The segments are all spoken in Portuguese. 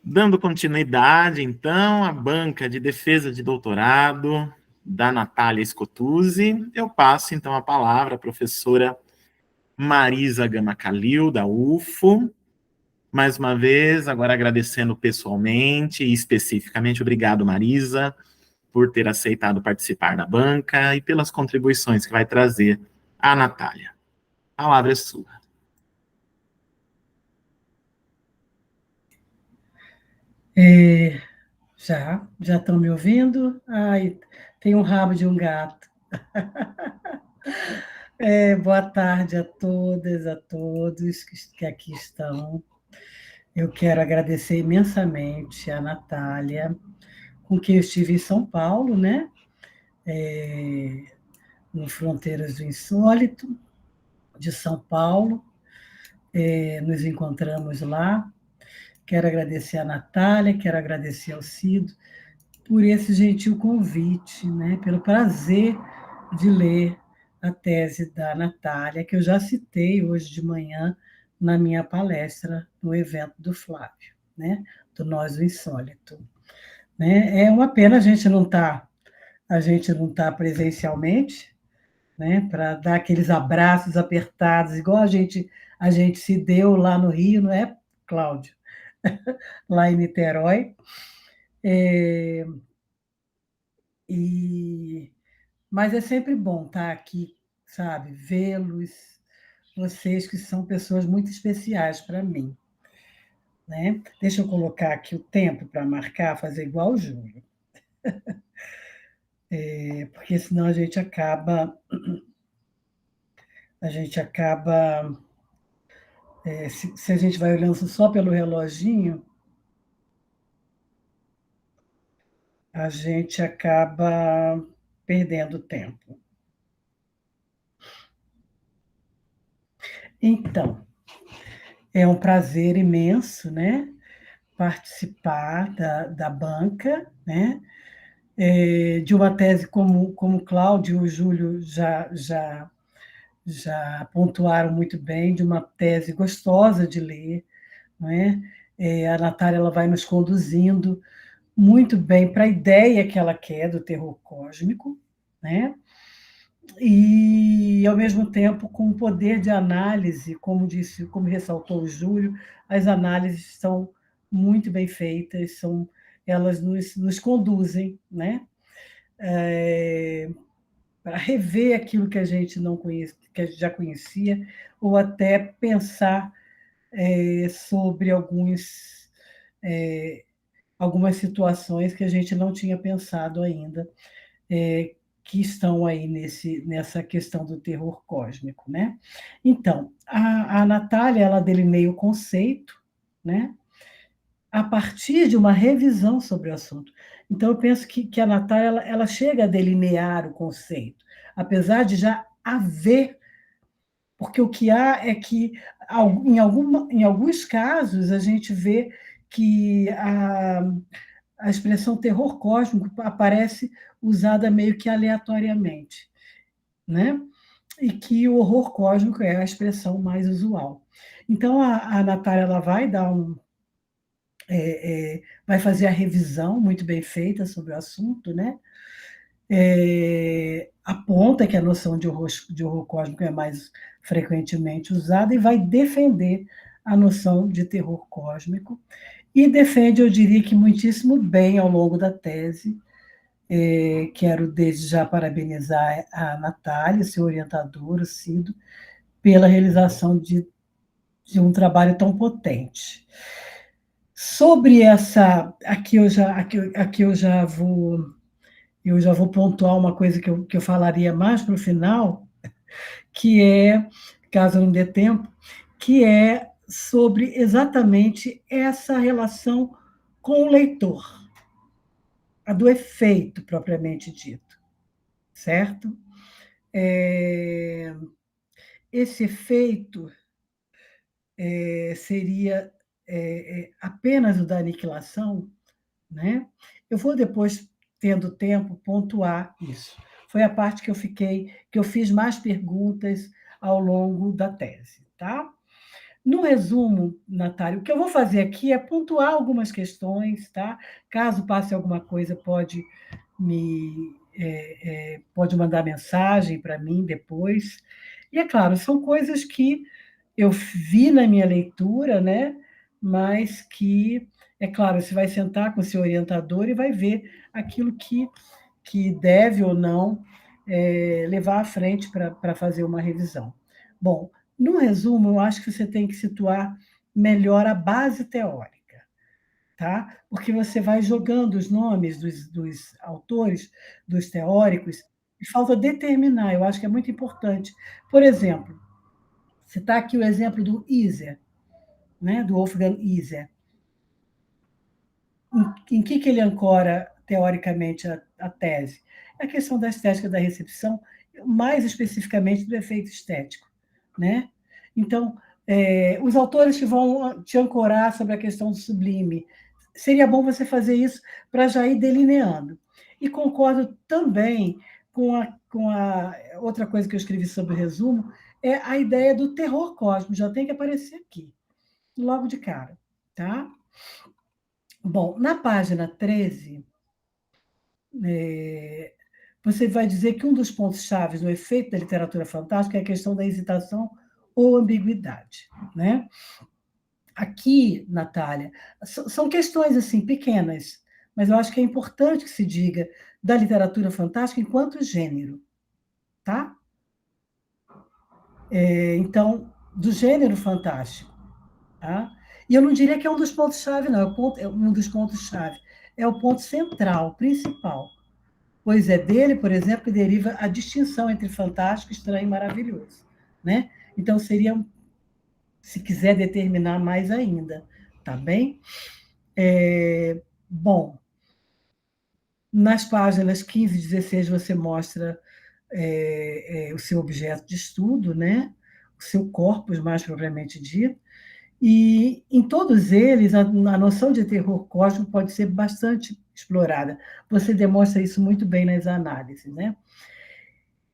Dando continuidade, então, à banca de defesa de doutorado da Natália Scotuzzi, eu passo, então, a palavra à professora Marisa Gama Calil, da UFO. Mais uma vez, agora agradecendo pessoalmente e especificamente, obrigado, Marisa, por ter aceitado participar da banca e pelas contribuições que vai trazer a Natália. A palavra é sua. Já estão me ouvindo? Ai, tem um rabo de um gato. Boa tarde a todas, a todos que aqui estão. Eu quero agradecer imensamente a Natália, com quem eu estive em São Paulo, né? No Fronteiras do Insólito, de São Paulo. Nos encontramos lá. Quero agradecer a Natália, quero agradecer ao Cido por esse gentil convite, né? Pelo prazer de ler a tese da Natália, que eu já citei hoje de manhã na minha palestra no evento do Flávio, né? Do Nós o Insólito. Né? É uma pena a gente não tá presencialmente, né? Para dar aqueles abraços apertados, igual a gente se deu lá no Rio, não é, Cláudio? Lá em Niterói. É, e Mas é sempre bom estar aqui, sabe? Vê-los, vocês que são pessoas muito especiais para mim. Né? Deixa eu colocar aqui o tempo para marcar, fazer igual o Júlio, porque senão a gente acaba, se a gente vai olhando só pelo reloginho, a gente acaba perdendo tempo. Então, é um prazer imenso, né? Participar da banca, né? De uma tese como o Cláudio e o Júlio já pontuaram muito bem, de uma tese gostosa de ler. Não é? A Natália ela vai nos conduzindo muito bem para a ideia que ela quer do terror cósmico, né? E, ao mesmo tempo, com o poder de análise, como ressaltou o Júlio, as análises são muito bem feitas, elas nos conduzem, né? Para rever aquilo que a gente não conhece, que a gente já conhecia, ou até pensar sobre algumas situações que a gente não tinha pensado ainda, que estão aí nessa questão do terror cósmico, né? Então, a Natália, ela delineia o conceito, né? A partir de uma revisão sobre o assunto. Então, eu penso que a Natália ela chega a delinear o conceito, apesar de já haver, porque o que há é que, em alguns casos, a gente vê que a expressão terror cósmico aparece usada meio que aleatoriamente, né? E que o horror cósmico é a expressão mais usual. Então, a Natália ela vai fazer a revisão muito bem feita sobre o assunto, né? Aponta que a noção de horror cósmico é mais frequentemente usada e vai defender a noção de terror cósmico e defende, eu diria que muitíssimo bem ao longo da tese. Quero desde já parabenizar a Natália, seu orientador, o Cido, pela realização de um trabalho tão potente. Sobre essa, aqui eu já vou pontuar uma coisa que eu falaria mais para o final, que é, caso não dê tempo, que é sobre exatamente essa relação com o leitor, a do efeito propriamente dito, certo? Esse efeito seria apenas o da aniquilação, né? Eu vou depois, tendo tempo, pontuar isso. Foi a parte que eu fiz mais perguntas ao longo da tese, tá? No resumo, Natália, o que eu vou fazer aqui é pontuar algumas questões, tá? Caso passe alguma coisa, pode mandar mensagem para mim depois. E é claro, são coisas que eu vi na minha leitura, né? Mas que, é claro, você vai sentar com o seu orientador e vai ver aquilo que deve ou não levar à frente para fazer uma revisão. Bom, no resumo, eu acho que você tem que situar melhor a base teórica, tá? Porque você vai jogando os nomes dos autores, dos teóricos, e falta determinar, eu acho que é muito importante. Por exemplo, você está aqui o exemplo do Iser, né? Do Wolfgang Iser. Em que ele ancora, teoricamente, a tese? A questão da estética da recepção, mais especificamente do efeito estético. Né? Então, os autores que vão te ancorar sobre a questão do sublime, seria bom você fazer isso para já ir delineando. E concordo também com a outra coisa que eu escrevi sobre o resumo, é a ideia do terror cósmico, já tem que aparecer aqui, logo de cara. Tá? Bom, na página 13, você vai dizer que um dos pontos chaves no efeito da literatura fantástica é a questão da hesitação ou ambiguidade. Né? Aqui, Natália, são questões assim pequenas, mas eu acho que é importante que se diga da literatura fantástica enquanto gênero. Tá? Então, do gênero fantástico. Tá? E eu não diria que é um dos pontos-chave, não, é um dos pontos-chave. É o ponto central, principal. Pois é dele, por exemplo, que deriva a distinção entre fantástico, estranho e maravilhoso. Né? Então, seria, se quiser determinar mais ainda, tá bem? Bom, nas páginas 15 e 16 você mostra o seu objeto de estudo, né? O seu corpus, mais propriamente dito, e em todos eles a noção de terror cósmico pode ser bastante explorada. Você demonstra isso muito bem nas análises, né?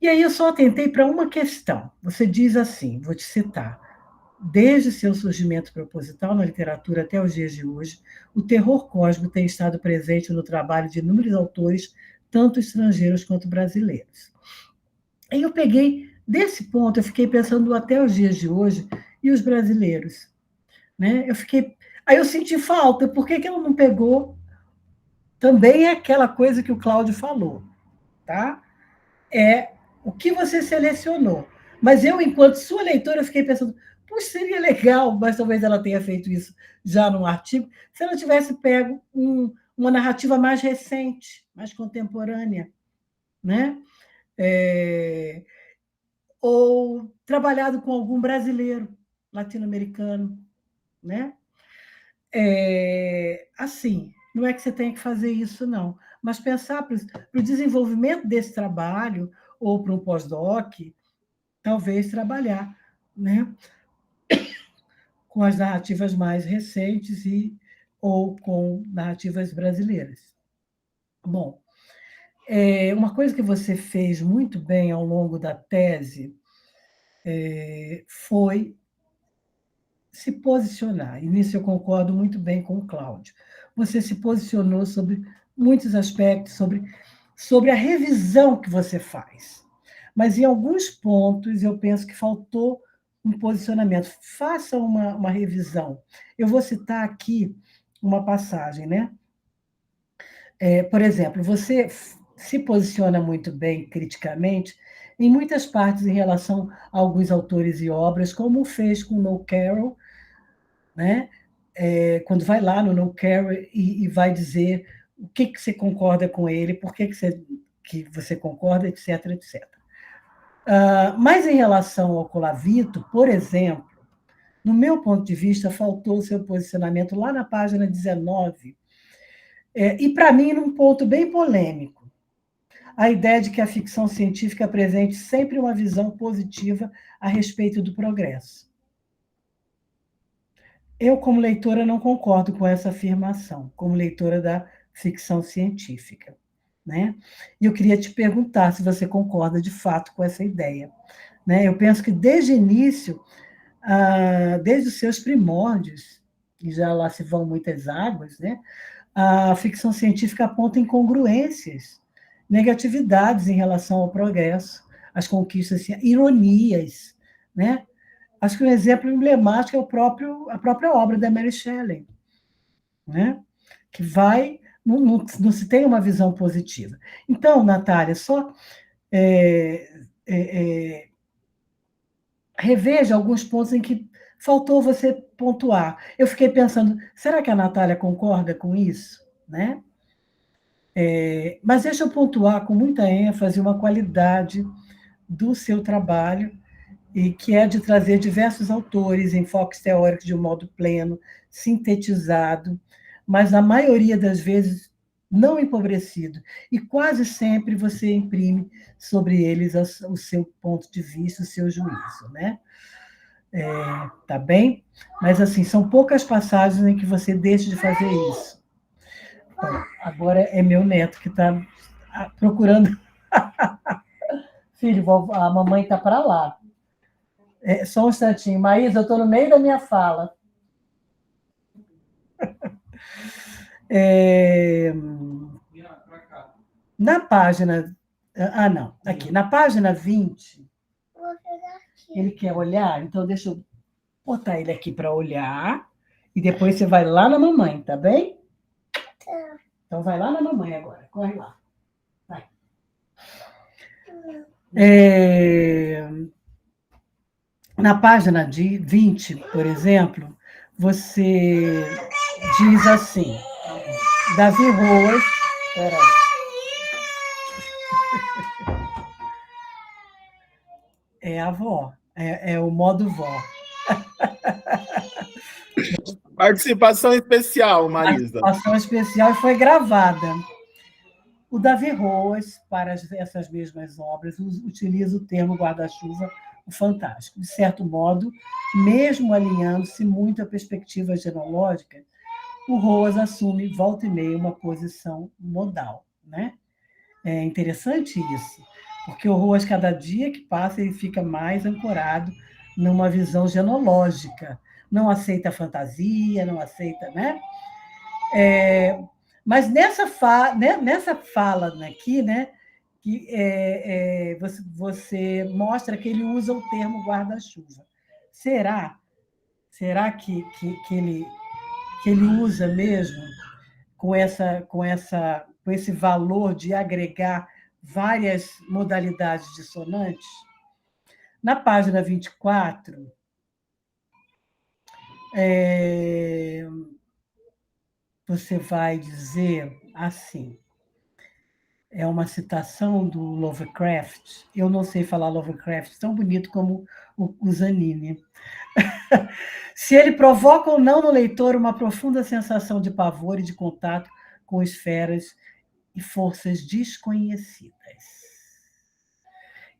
E aí eu só atentei para uma questão. Você diz assim, vou te citar: desde seu surgimento proposital na literatura até os dias de hoje, o terror cósmico tem estado presente no trabalho de inúmeros autores, tanto estrangeiros quanto brasileiros. Aí eu peguei, desse ponto, eu fiquei pensando até os dias de hoje, e os brasileiros? Né? Aí eu senti falta, por que ela não pegou? Também é aquela coisa que o Cláudio falou, tá? É o que você selecionou. Mas eu, enquanto sua leitora, fiquei pensando, puxa, seria legal, mas talvez ela tenha feito isso já num artigo, se ela tivesse pego uma narrativa mais recente, mais contemporânea, né? É, ou trabalhado com algum brasileiro, latino-americano, né? Assim, não é que você tenha que fazer isso, não, mas pensar para o desenvolvimento desse trabalho, ou para um pós-doc, talvez trabalhar, né, com as narrativas mais recentes ou com narrativas brasileiras. Bom, uma coisa que você fez muito bem ao longo da tese foi se posicionar, e nisso eu concordo muito bem com o Cláudio. Você se posicionou sobre muitos aspectos, sobre a revisão que você faz. Mas em alguns pontos eu penso que faltou um posicionamento. Faça uma revisão. Eu vou citar aqui uma passagem, né? Por exemplo, você se posiciona muito bem criticamente em muitas partes em relação a alguns autores e obras, como fez com Noel Carroll, né? Quando vai lá no No Care e vai dizer o que você concorda com ele, por que você concorda, etc, etc. Mas em relação ao Colavito, por exemplo, no meu ponto de vista, faltou o seu posicionamento lá na página 19, e para mim num ponto bem polêmico, a ideia de que a ficção científica apresente sempre uma visão positiva a respeito do progresso. Eu, como leitora, não concordo com essa afirmação, como leitora da ficção científica. Né? E eu queria te perguntar se você concorda de fato com essa ideia. Né? Eu penso que, desde o início, desde os seus primórdios, e já lá se vão muitas águas, né? A ficção científica aponta incongruências, negatividades em relação ao progresso, as conquistas, ironias, né? Acho que um exemplo emblemático é a própria obra da Mary Shelley, né? Que vai, não se tem uma visão positiva. Então, Natália, só reveja alguns pontos em que faltou você pontuar. Eu fiquei pensando, será que a Natália concorda com isso? Né? Mas deixa eu pontuar com muita ênfase uma qualidade do seu trabalho, e que é de trazer diversos autores, enfoques teóricos de um modo pleno, sintetizado, mas na maioria das vezes não empobrecido. E quase sempre você imprime sobre eles o seu ponto de vista, o seu juízo, né? Tá bem? Mas, assim, são poucas passagens em que você deixa de fazer isso. Então, agora é meu neto que está procurando. Filho, a mamãe está para lá. Só um instantinho. Maísa, eu estou no meio da minha fala. Na página... não. Aqui. Na página 20, ele quer olhar, então deixa eu botar ele aqui para olhar, e depois você vai lá na mamãe, tá bem? Tá. Então vai lá na mamãe agora, corre lá. Vai. Na página 20, por exemplo, você diz assim, Davi Roas... Peraí. É a avó, é o modo vó. Participação especial, Marisa. Participação especial foi gravada. O Davi Roas, para essas mesmas obras, utiliza o termo guarda-chuva, o fantástico. De certo modo, mesmo alinhando-se muito à perspectiva genológica, o Roas assume, volta e meia, uma posição modal. Né? É interessante isso, porque o Roas, cada dia que passa, ele fica mais ancorado numa visão genológica. Não aceita fantasia, não aceita, né? Mas nessa fala aqui, né, que você mostra que ele usa o termo guarda-chuva. Será que ele usa mesmo com esse valor de agregar várias modalidades dissonantes? Na página 24, você vai dizer assim, é uma citação do Lovecraft, eu não sei falar Lovecraft tão bonito como o Zanini. Se ele provoca ou não no leitor uma profunda sensação de pavor e de contato com esferas e forças desconhecidas.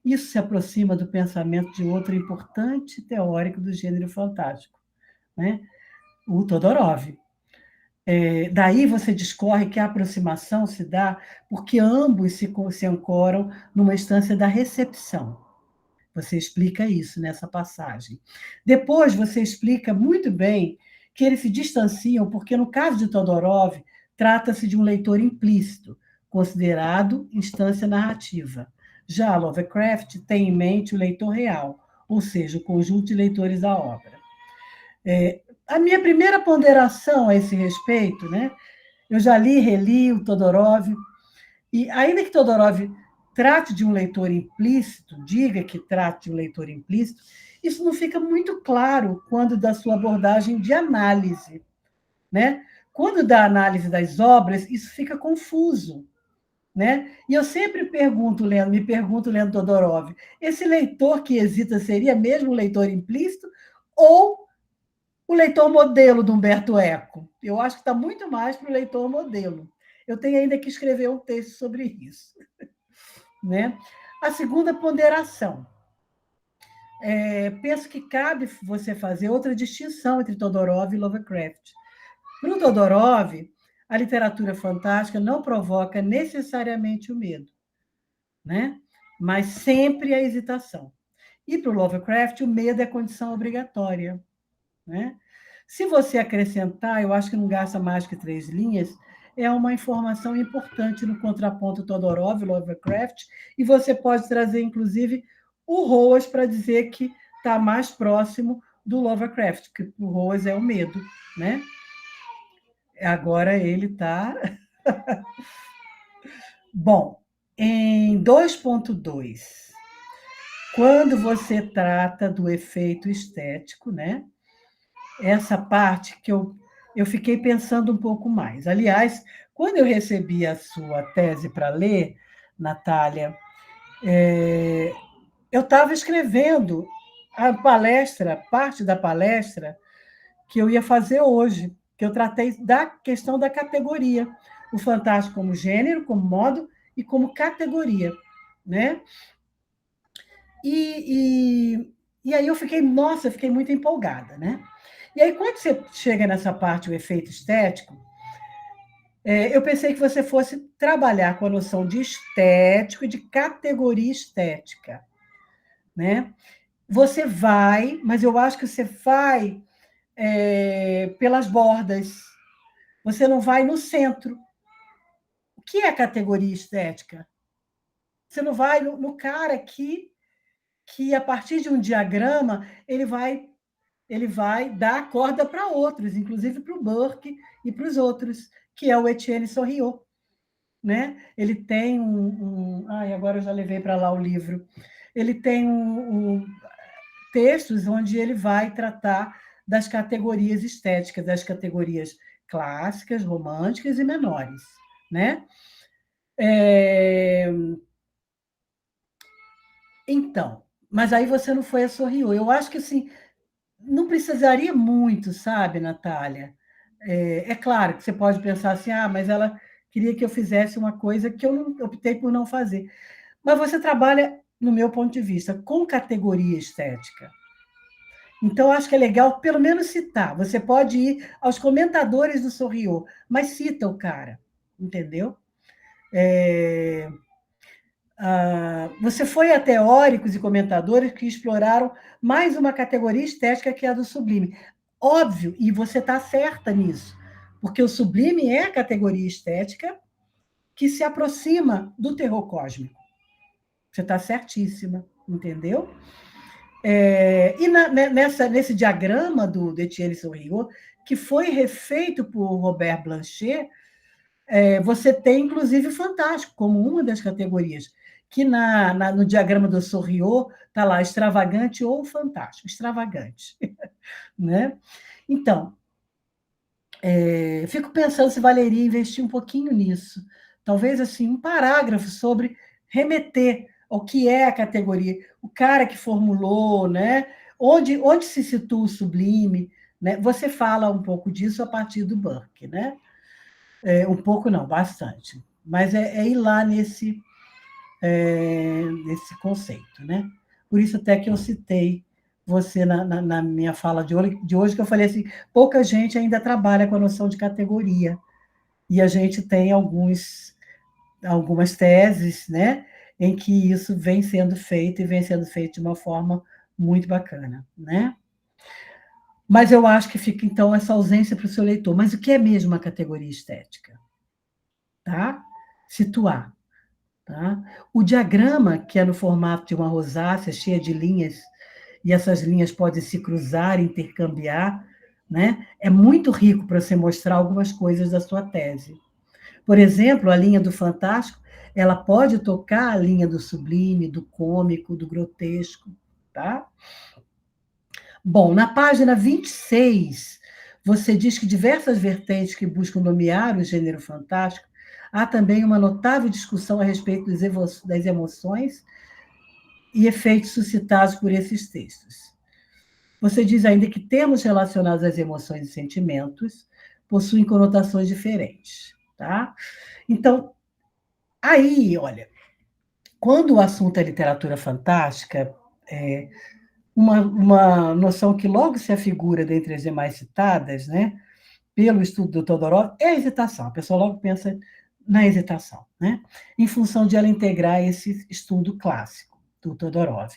Isso se aproxima do pensamento de outro importante teórico do gênero fantástico, né? O Todorov. Daí você discorre que a aproximação se dá porque ambos se ancoram numa instância da recepção. Você explica isso nessa passagem. Depois você explica muito bem que eles se distanciam porque, no caso de Todorov, trata-se de um leitor implícito, considerado instância narrativa. Já Lovecraft tem em mente o leitor real, ou seja, o conjunto de leitores da obra. A minha primeira ponderação a esse respeito, né? Eu já li e reli o Todorov, e ainda que Todorov trate de um leitor implícito, diga que trate de um leitor implícito, isso não fica muito claro quando da sua abordagem de análise, né? Quando da análise das obras, isso fica confuso, né? E eu sempre me pergunto, lendo Todorov, esse leitor que hesita seria mesmo um leitor implícito ou o leitor modelo do Humberto Eco? Eu acho que está muito mais para o leitor modelo. Eu tenho ainda que escrever um texto sobre isso. Né? A segunda ponderação. Penso que cabe você fazer outra distinção entre Todorov e Lovecraft. Para o Todorov, a literatura fantástica não provoca necessariamente o medo, né? Mas sempre a hesitação. E para o Lovecraft, o medo é condição obrigatória, né? Se você acrescentar, eu acho que não gasta mais que 3 linhas, é uma informação importante no contraponto Todorov e Lovecraft, e você pode trazer, inclusive, o Roas para dizer que está mais próximo do Lovecraft, que o Roas é o medo, né? Agora ele está... Bom, em 2.2, quando você trata do efeito estético, né? Essa parte que eu fiquei pensando um pouco mais. Aliás, quando eu recebi a sua tese para ler, Natália, eu estava escrevendo a palestra, parte da palestra que eu ia fazer hoje, que eu tratei da questão da categoria, o fantástico como gênero, como modo e como categoria, né? E aí eu fiquei, nossa, eu fiquei muito empolgada, né? E aí, quando você chega nessa parte, o efeito estético, eu pensei que você fosse trabalhar com a noção de estético e de categoria estética, né? Você vai, mas eu acho que você vai pelas bordas, você não vai no centro. O que é categoria estética? Você não vai no cara que, a partir de um diagrama, ele vai dar corda para outros, inclusive para o Burke e para os outros, que é o Etienne Sorriot, né? Ele tem ai, agora eu já levei para lá o livro. Ele tem textos onde ele vai tratar das categorias estéticas, das categorias clássicas, românticas e menores, né? Então, mas aí você não foi a Sorriot. Eu acho que assim, não precisaria muito, sabe, Natália? É claro que você pode pensar assim, mas ela queria que eu fizesse uma coisa que eu optei por não fazer. Mas você trabalha, no meu ponto de vista, com categoria estética. Então, acho que é legal, pelo menos, citar. Você pode ir aos comentadores do Sorriot, mas cita o cara, entendeu? Você foi a teóricos e comentadores que exploraram mais uma categoria estética que é a do sublime. Óbvio, e você está certa nisso, porque o sublime é a categoria estética que se aproxima do terror cósmico. Você está certíssima, entendeu? Nesse diagrama do Etienne Sorriot, que foi refeito por Robert Blanchet, você tem, inclusive, o fantástico como uma das categorias, que no diagrama do Sorriot está lá, extravagante ou fantástico, extravagante. Né? Então, fico pensando se valeria investir um pouquinho nisso. Talvez assim, um parágrafo sobre remeter ao que é a categoria, o cara que formulou, né? Onde se situa o sublime. Né? Você fala um pouco disso a partir do Burke, né? Um pouco não, bastante. Mas é ir lá nesse conceito, né? Por isso até que eu citei você na minha fala de hoje, que eu falei assim, pouca gente ainda trabalha com a noção de categoria, e a gente tem algumas teses, né, em que isso vem sendo feito, e vem sendo feito de uma forma muito bacana, né? Mas eu acho que fica, então, essa ausência para o seu leitor. Mas o que é mesmo a categoria estética? Tá? Situar. Tá? O diagrama, que é no formato de uma rosácea, cheia de linhas, e essas linhas podem se cruzar, intercambiar, né? É muito rico para você mostrar algumas coisas da sua tese. Por exemplo, a linha do fantástico, ela pode tocar a linha do sublime, do cômico, do grotesco. Tá? Bom, na página 26, você diz que diversas vertentes que buscam nomear o gênero fantástico, há também uma notável discussão a respeito das emoções e efeitos suscitados por esses textos. Você diz ainda que termos relacionados às emoções e sentimentos possuem conotações diferentes. Tá? Então, aí, olha, quando o assunto é literatura fantástica, uma noção que logo se afigura dentre as demais citadas, né, pelo estudo do Todorov, é a hesitação. A pessoa logo pensa na hesitação, né, em função de ela integrar esse estudo clássico do Todorov.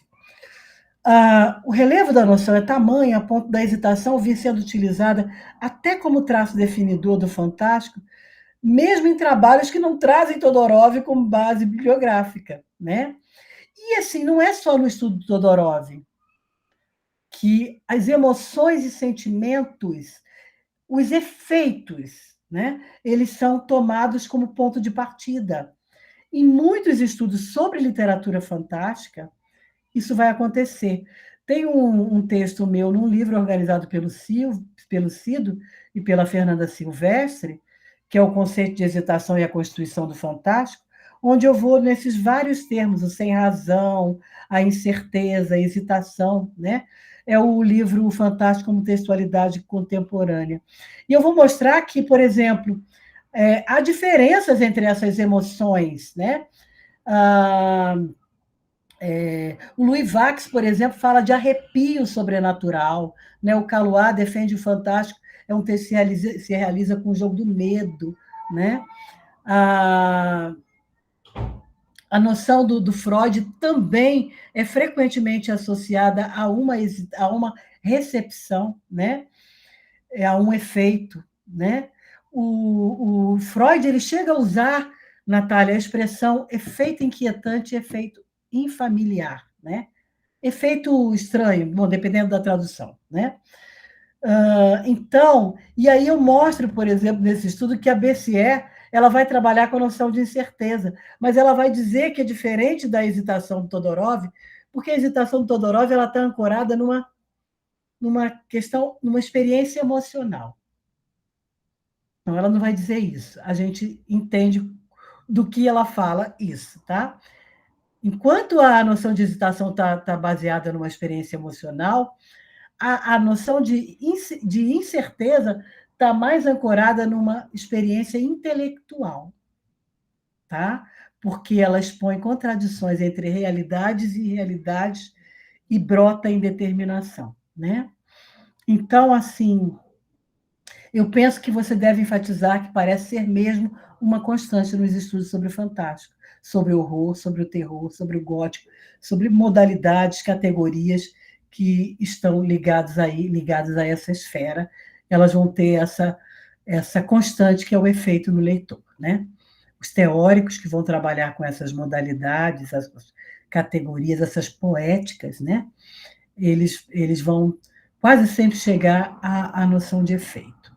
O relevo da noção é tamanho a ponto da hesitação vir sendo utilizada até como traço definidor do fantástico, mesmo em trabalhos que não trazem Todorov como base bibliográfica, né? E assim, não é só no estudo do Todorov que as emoções e sentimentos, os efeitos, né, eles são tomados como ponto de partida. Em muitos estudos sobre literatura fantástica, isso vai acontecer. Tem um texto meu num livro organizado pelo Cido e pela Fernanda Silvestre, que é o conceito de hesitação e a constituição do fantástico, onde eu vou nesses vários termos, o sem razão, a incerteza, a hesitação, né? É o livro Fantástico como Textualidade Contemporânea. E eu vou mostrar que, por exemplo, há diferenças entre essas emoções, né? Ah, o Louis Vax, por exemplo, fala de arrepio sobrenatural, né? O Caluá defende o fantástico, é um texto que se realiza com o jogo do medo, né? A, a noção do Freud também é frequentemente associada a uma recepção, né? A um efeito, né? O Freud ele chega a usar, Natália, a expressão efeito inquietante e efeito infamiliar, né? Efeito estranho, bom, dependendo da tradução, né? Então, e aí eu mostro, por exemplo, nesse estudo, que a BCE ela vai trabalhar com a noção de incerteza, mas ela vai dizer que é diferente da hesitação do Todorov, porque a hesitação do Todorov ela está ancorada numa questão, numa experiência emocional. Então, ela não vai dizer isso. A gente entende do que ela fala isso, tá? Enquanto a noção de hesitação está baseada numa experiência emocional, a noção de incerteza está mais ancorada numa experiência intelectual, tá? Porque ela expõe contradições entre realidades e realidades e brota em determinação, né? Então, assim, eu penso que você deve enfatizar que parece ser mesmo uma constante nos estudos sobre o fantástico, sobre o horror, sobre o terror, sobre o gótico, sobre modalidades, categorias que estão ligadas a essa esfera. Elas vão ter essa constante que é o efeito no leitor, né? Os teóricos que vão trabalhar com essas modalidades, as categorias, essas poéticas, né? Eles vão quase sempre chegar à noção de efeito.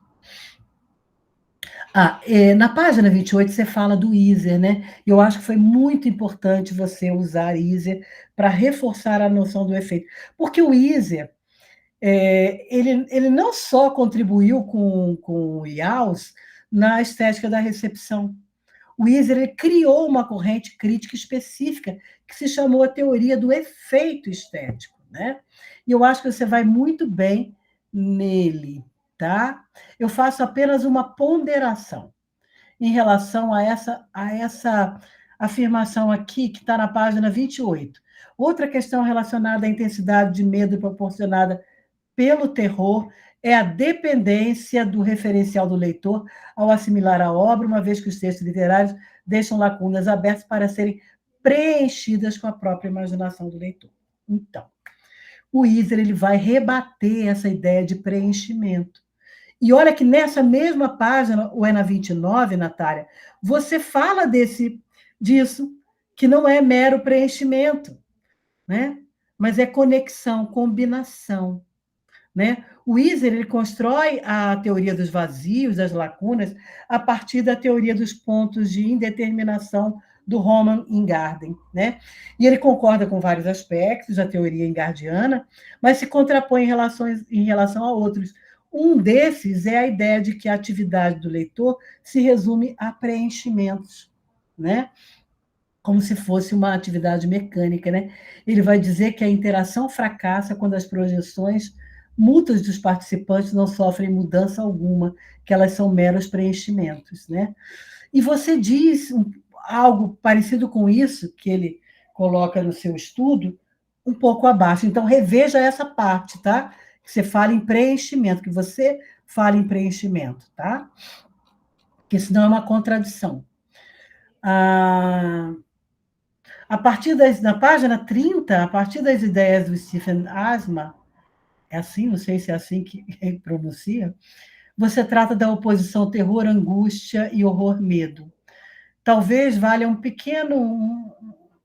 Na página 28 você fala do Iser, né? Eu acho que foi muito importante você usar Iser para reforçar a noção do efeito. Porque o Iser, ele não só contribuiu com o Yaus na estética da recepção. O Iser ele criou uma corrente crítica específica que se chamou a teoria do efeito estético, né? E eu acho que você vai muito bem nele, tá? Eu faço apenas uma ponderação em relação a essa afirmação aqui, que está na página 28. Outra questão relacionada à intensidade de medo proporcionada pelo terror é a dependência do referencial do leitor ao assimilar a obra, uma vez que os textos literários deixam lacunas abertas para serem preenchidas com a própria imaginação do leitor. Então, o Iser ele vai rebater essa ideia de preenchimento. E olha que nessa mesma página, ou é na 29, Natália, você fala disso, que não é mero preenchimento, né? Mas é conexão, combinação. Né? O Iser ele constrói a teoria dos vazios, das lacunas, a partir da teoria dos pontos de indeterminação do Roman Ingarden. Né? E ele concorda com vários aspectos da teoria ingardiana, mas se contrapõe em relação a outros. Um desses é a ideia de que a atividade do leitor se resume a preenchimentos, né? Como se fosse uma atividade mecânica. Né? Ele vai dizer que a interação fracassa quando as projeções mútuas dos participantes não sofrem mudança alguma, que elas são meros preenchimentos. Né? E você diz algo parecido com isso, que ele coloca no seu estudo, um pouco abaixo. Então, reveja essa parte, tá? Que você fala em preenchimento, que você fala em preenchimento, tá? Porque senão é uma contradição. Na página 30, a partir das ideias do Stephen Asma, é assim, não sei se é assim que pronuncia, você trata da oposição terror, angústia e horror-medo. Talvez valha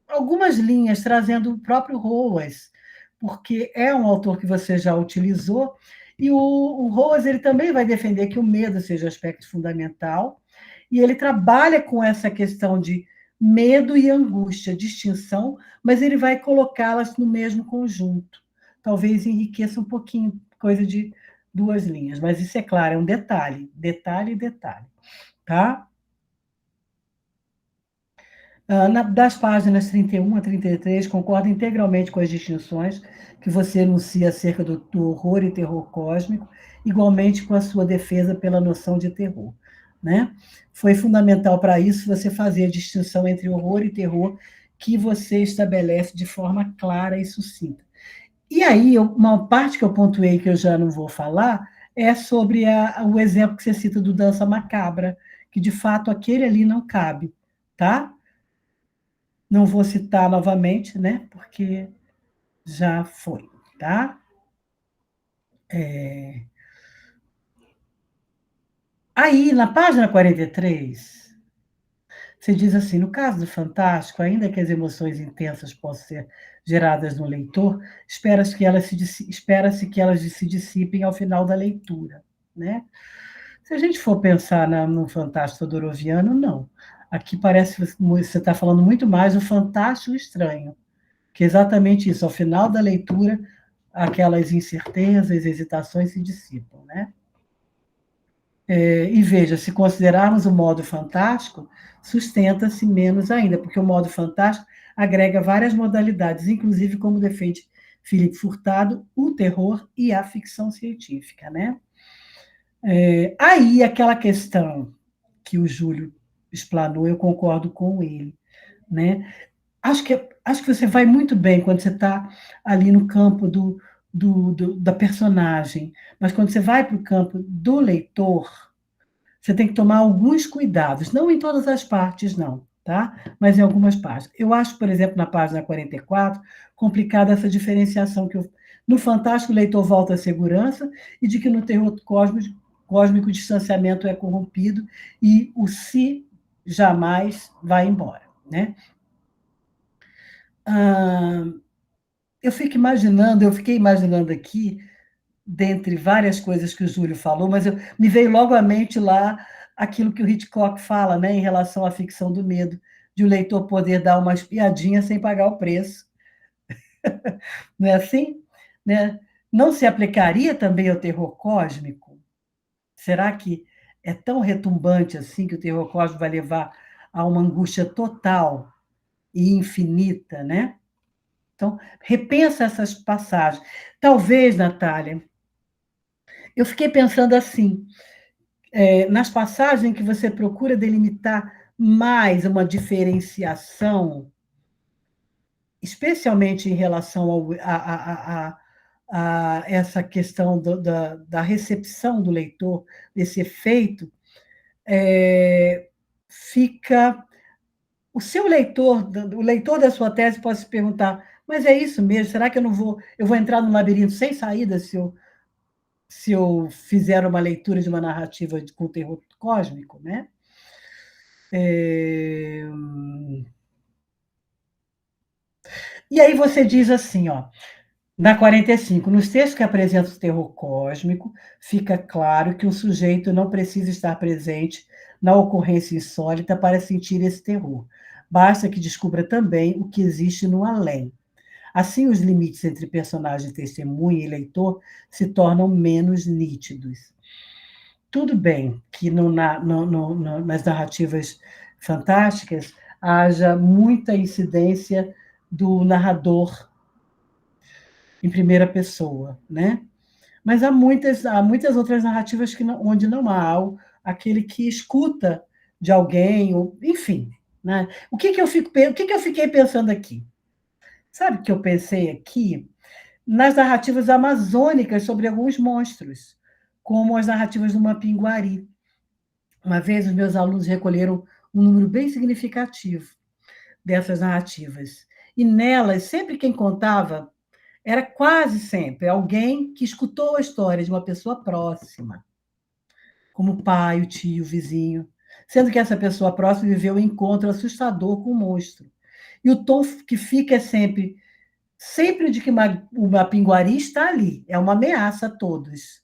algumas linhas trazendo o próprio Roas, porque é um autor que você já utilizou, e o Roas ele também vai defender que o medo seja aspecto fundamental, e ele trabalha com essa questão de medo e angústia, distinção, mas ele vai colocá-las no mesmo conjunto. Talvez enriqueça um pouquinho, coisa de duas linhas, mas isso é claro, é um detalhe, detalhe, detalhe, tá? Das páginas 31 a 33, concordo integralmente com as distinções que você enuncia acerca do horror e terror cósmico, igualmente com a sua defesa pela noção de terror. Né? Foi fundamental para isso você fazer a distinção entre horror e terror que você estabelece de forma clara e sucinta. E aí, uma parte que eu pontuei que eu já não vou falar é sobre o exemplo que você cita do Dança Macabra, que de fato aquele ali não cabe, tá? Não vou citar novamente, né? Porque já foi, tá? Aí, na página 43, você diz assim: no caso do Fantástico, ainda que as emoções intensas possam ser geradas no leitor, espera-se que elas se dissipem ao final da leitura, né? Se a gente for pensar no Fantástico Todoroviano, não. Aqui parece que você está falando muito mais do fantástico estranho, que é exatamente isso. Ao final da leitura, aquelas incertezas, hesitações se dissipam, né? E veja, se considerarmos o modo fantástico, sustenta-se menos ainda, porque o modo fantástico agrega várias modalidades, inclusive, como defende Felipe Furtado, o terror e a ficção científica, né? Aí, aquela questão que o Júlio explanou, eu concordo com ele, né? Acho que você vai muito bem quando você está ali no campo da personagem, mas quando você vai para o campo do leitor, você tem que tomar alguns cuidados, não em todas as partes, não, tá? Mas em algumas partes. Eu acho, por exemplo, na página 44, complicada essa diferenciação no Fantástico o leitor volta à segurança e de que no terror cósmico o distanciamento é corrompido e o si jamais vai embora, né? Eu fiquei imaginando aqui, dentre várias coisas que o Júlio falou, mas me veio logo à mente lá aquilo que o Hitchcock fala, né, em relação à ficção do medo, de o leitor poder dar umas piadinhas sem pagar o preço. Não é assim? Né? Não se aplicaria também ao terror cósmico? Será que é tão retumbante assim que o terror cósmico vai levar a uma angústia total e infinita, né? Então, repensa essas passagens. Talvez, Natália, eu fiquei pensando assim, nas passagens em que você procura delimitar mais uma diferenciação, especialmente em relação a essa questão da recepção do leitor, desse efeito, fica. O leitor da sua tese pode se perguntar, mas é isso mesmo? Será que eu vou entrar num labirinto sem saída se eu fizer uma leitura de uma narrativa com terror cósmico, né? E aí você diz assim, ó, na 45, nos textos que apresentam o terror cósmico, fica claro que o sujeito não precisa estar presente na ocorrência insólita para sentir esse terror. Basta que descubra também o que existe no além. Assim, os limites entre personagem, testemunha e leitor se tornam menos nítidos. Tudo bem que nas narrativas fantásticas haja muita incidência do narrador em primeira pessoa, né? Mas há muitas outras narrativas onde não há aquele que escuta de alguém, ou, enfim. Né? O que eu fiquei pensando aqui? Sabe o que eu pensei aqui? Nas narrativas amazônicas sobre alguns monstros, como as narrativas do Mapinguari. Uma vez, os meus alunos recolheram um número bem significativo dessas narrativas. E nelas, sempre quem contava era quase sempre alguém que escutou a história de uma pessoa próxima, como o pai, o tio, o vizinho, sendo que essa pessoa próxima viveu um encontro assustador com o monstro. E o tom que fica é sempre de que uma pinguari está ali, é uma ameaça a todos.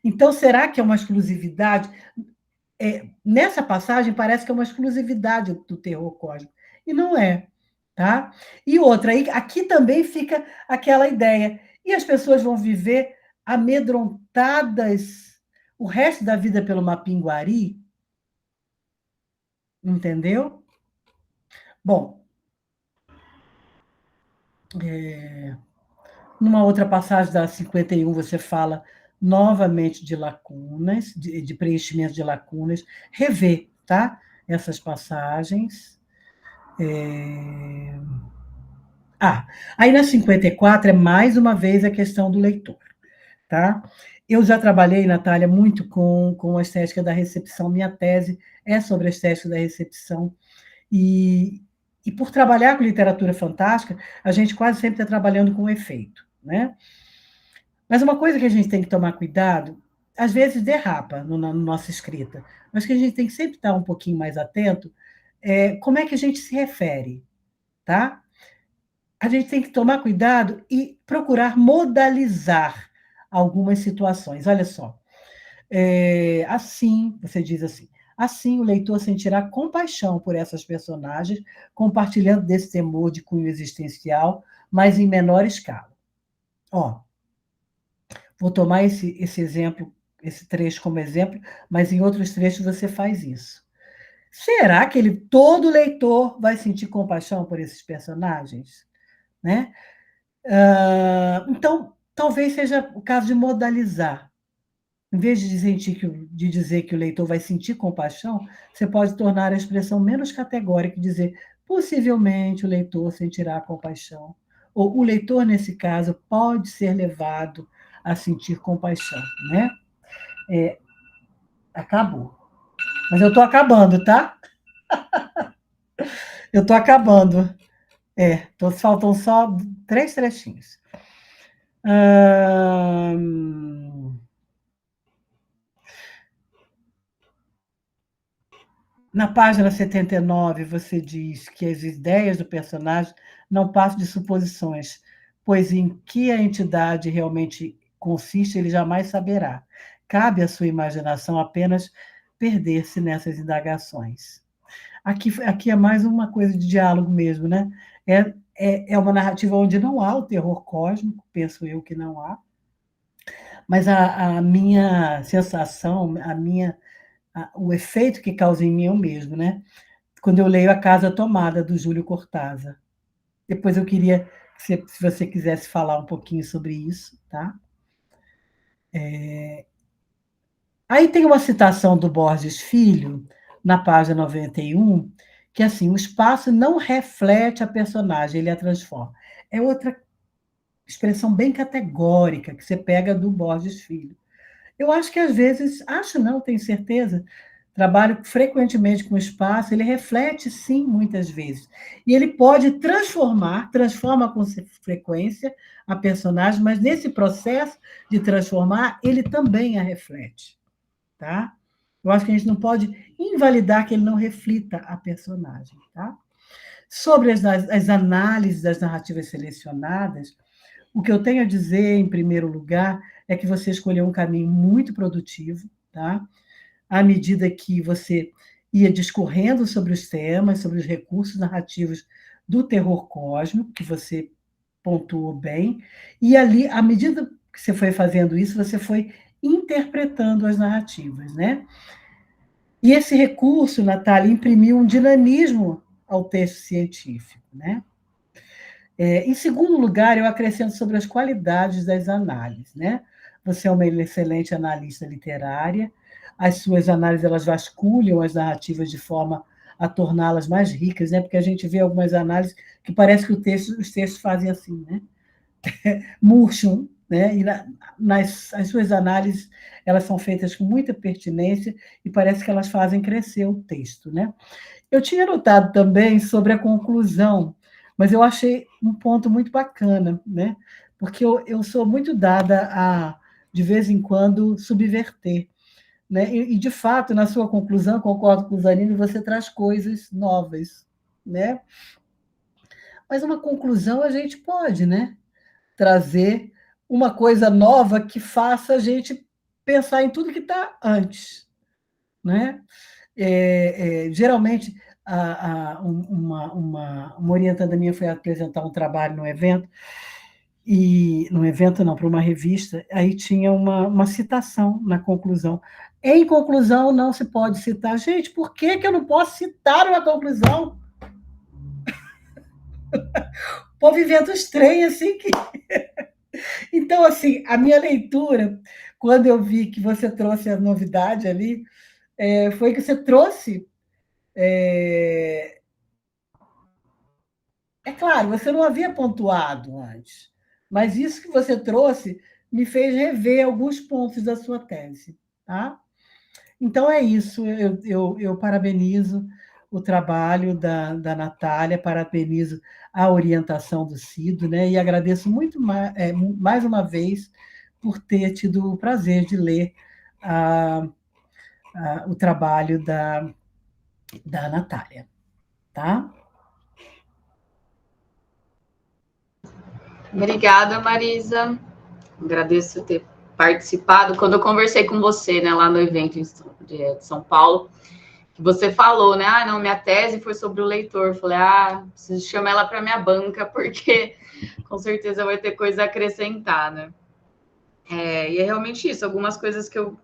Então, será que é uma exclusividade? Nessa passagem, parece que é uma exclusividade do terror cósmico. E não é. Tá? E outra, aqui também fica aquela ideia. E as pessoas vão viver amedrontadas o resto da vida pelo Mapinguari? Entendeu? Bom, numa outra passagem da 51, você fala novamente de lacunas, de preenchimento de lacunas, rever, tá? Essas passagens. Aí na 54 é mais uma vez a questão do leitor, tá? Eu já trabalhei, Natália, muito com a estética da recepção. Minha tese é sobre a estética da recepção. E por trabalhar com literatura fantástica, a gente quase sempre está trabalhando com efeito, né? Mas uma coisa que a gente tem que tomar cuidado, às vezes derrapa na nossa escrita, mas que a gente tem que sempre estar um pouquinho mais atento, como é que a gente se refere, tá? A gente tem que tomar cuidado e procurar modalizar algumas situações. Olha só, assim, você diz assim, assim o leitor sentirá compaixão por essas personagens, compartilhando desse temor de cunho existencial, mas em menor escala. Ó, vou tomar esse exemplo, esse trecho como exemplo, mas em outros trechos você faz isso. Será que todo leitor vai sentir compaixão por esses personagens? Né? Então, talvez seja o caso de modalizar. Em vez de dizer que o leitor vai sentir compaixão, você pode tornar a expressão menos categórica e dizer possivelmente o leitor sentirá compaixão. Ou o leitor, nesse caso, pode ser levado a sentir compaixão. Né? Acabou. Mas eu estou acabando, tá? Eu estou acabando. Faltam só 3 trechinhos. Na página 79, você diz que as ideias do personagem não passam de suposições, pois em que a entidade realmente consiste, ele jamais saberá. Cabe à sua imaginação apenas perder-se nessas indagações. Aqui é mais uma coisa de diálogo mesmo, né? É uma narrativa onde não há o terror cósmico, penso eu que não há, mas a minha sensação, o efeito que causa em mim é o mesmo, né? Quando eu leio A Casa Tomada, do Júlio Cortázar. Depois eu queria, se você quisesse falar um pouquinho sobre isso, tá? Aí tem uma citação do Borges Filho, na página 91, que assim, o espaço não reflete a personagem, ele a transforma. É outra expressão bem categórica que você pega do Borges Filho. Eu acho que às vezes, acho não, tenho certeza, trabalho frequentemente com espaço, ele reflete sim, muitas vezes. E ele pode transforma com frequência a personagem, mas nesse processo de transformar, ele também a reflete. Tá? Eu acho que a gente não pode invalidar que ele não reflita a personagem. Tá? Sobre as análises das narrativas selecionadas, o que eu tenho a dizer, em primeiro lugar, é que você escolheu um caminho muito produtivo, tá? À medida que você ia discorrendo sobre os temas, sobre os recursos narrativos do terror cósmico, que você pontuou bem, e ali, à medida que você foi fazendo isso, você foi interpretando as narrativas, né? E esse recurso, Natália, imprimiu um dinamismo ao texto científico, né? Em segundo lugar, eu acrescento sobre as qualidades das análises, né? Você é uma excelente analista literária, as suas análises elas vasculham as narrativas de forma a torná-las mais ricas, né? Porque a gente vê algumas análises que parece que os textos fazem assim, né? Murcham, né? E as suas análises, elas são feitas com muita pertinência e parece que elas fazem crescer o texto, né? Eu tinha notado também sobre a conclusão, mas eu achei um ponto muito bacana, né? Porque eu sou muito dada a, de vez em quando, subverter. Né? De fato, na sua conclusão, concordo com o Zanini, você traz coisas novas. Né? Mas uma conclusão a gente pode, né? Trazer uma coisa nova que faça a gente pensar em tudo que está antes. Né? Geralmente, uma orientanda minha foi apresentar um trabalho no evento, e no evento não, para uma revista, aí tinha uma citação na conclusão. Em conclusão, não se pode citar. Gente, por que eu não posso citar uma conclusão? O povo inventa os trem assim que. Então, assim, a minha leitura, quando eu vi que você trouxe a novidade ali, foi que você trouxe. É claro, você não havia pontuado antes, mas isso que você trouxe me fez rever alguns pontos da sua tese. Tá? Então é isso, eu parabenizo o trabalho da Natália, parabenizo a orientação do Cido, né? E agradeço muito mais uma vez por ter tido o prazer de ler o trabalho da Natália. Tá? Obrigada, Marisa. Agradeço ter participado. Quando eu conversei com você, né, lá no evento de São Paulo, que você falou, né? Ah, não, minha tese foi sobre o leitor. Eu falei, preciso chamar ela para minha banca, porque com certeza vai ter coisa a acrescentar, né? E é realmente isso, algumas coisas que eu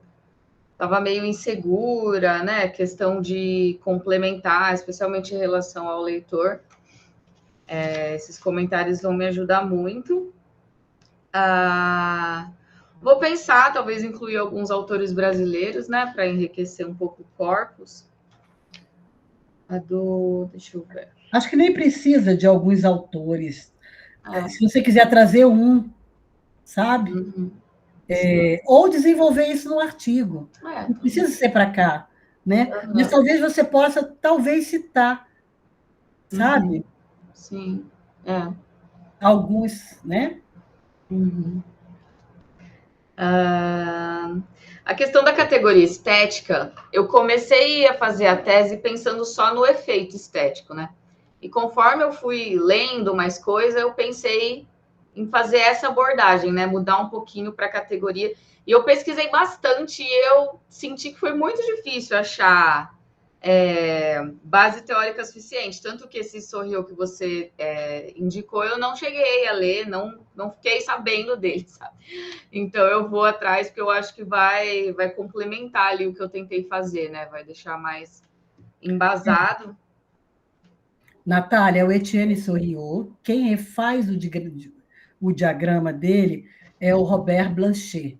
estava meio insegura, né? Questão de complementar, especialmente em relação ao leitor. Esses comentários vão me ajudar muito. Vou pensar, talvez incluir alguns autores brasileiros, né? Para enriquecer um pouco o corpus. Deixa eu ver. Acho que nem precisa de alguns autores. Se você quiser trazer um, sabe? Uhum. Ou desenvolver isso no artigo. Não precisa ser para cá, né? Uhum. Mas talvez você possa, citar, sabe? Uhum. Sim. Alguns, né? Uhum. A questão da categoria estética, eu comecei a fazer a tese pensando só no efeito estético, né? E conforme eu fui lendo mais coisa, eu pensei em fazer essa abordagem, né? Mudar um pouquinho para a categoria. E eu pesquisei bastante e eu senti que foi muito difícil achar base teórica suficiente. Tanto que esse Sorriu que você indicou, eu não cheguei a ler, não fiquei sabendo dele, sabe? Então eu vou atrás, porque eu acho que vai complementar ali o que eu tentei fazer, né? Vai deixar mais embasado. Natália, o Etienne Sorriot, quem faz o diagrama dele é o Robert Blanchet.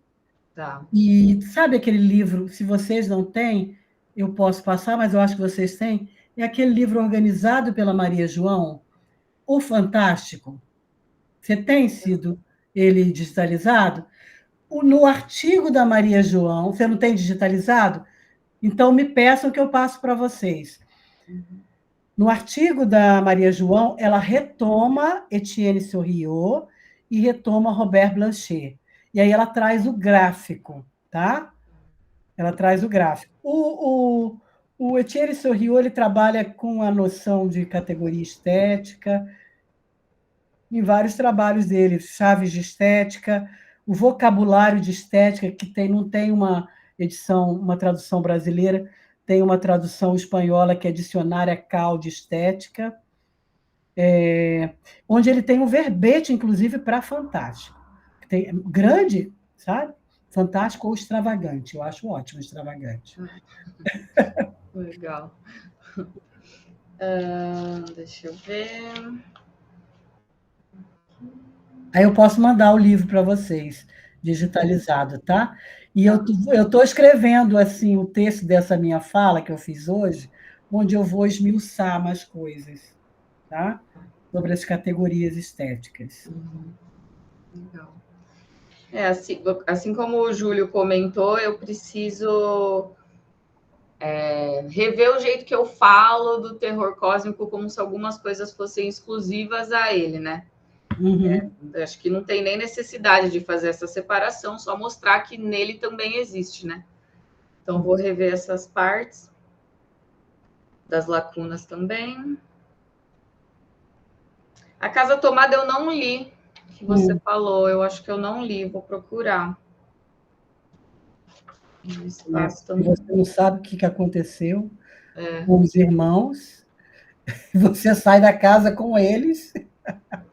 Tá. E sabe aquele livro, se vocês não têm, eu posso passar, mas eu acho que vocês têm, é aquele livro organizado pela Maria João, O Fantástico. Você tem sido ele digitalizado? No artigo da Maria João, você não tem digitalizado? Então me peçam que eu passo para vocês. No artigo da Maria João, ela retoma Etienne Sorriot e retoma Robert Blanchet. E aí ela traz o gráfico, tá? Ela traz o gráfico. O Etienne Sorriot, ele trabalha com a noção de categoria estética, em vários trabalhos dele, chaves de estética, o vocabulário de estética, que não tem uma edição, uma tradução brasileira, tem uma tradução espanhola que é Dicionária Cal de Estética, onde ele tem um verbete, inclusive, para fantástico. Tem, grande, sabe? Fantástico ou extravagante. Eu acho ótimo extravagante. Legal. Deixa eu ver. Aí eu posso mandar o livro para vocês, digitalizado, tá? E eu estou escrevendo assim o texto dessa minha fala que eu fiz hoje, onde eu vou esmiuçar mais coisas, tá? Sobre as categorias estéticas. Legal. Assim como o Júlio comentou, eu preciso rever o jeito que eu falo do terror cósmico, como se algumas coisas fossem exclusivas a ele, né? Uhum. Acho que não tem nem necessidade de fazer essa separação, só mostrar que nele também existe, né? Então, vou rever essas partes das lacunas também. A Casa Tomada eu não li, que você falou. Eu acho que eu não li, vou procurar. O espaço também. Você não sabe o que aconteceu com os irmãos, você sai da casa com eles.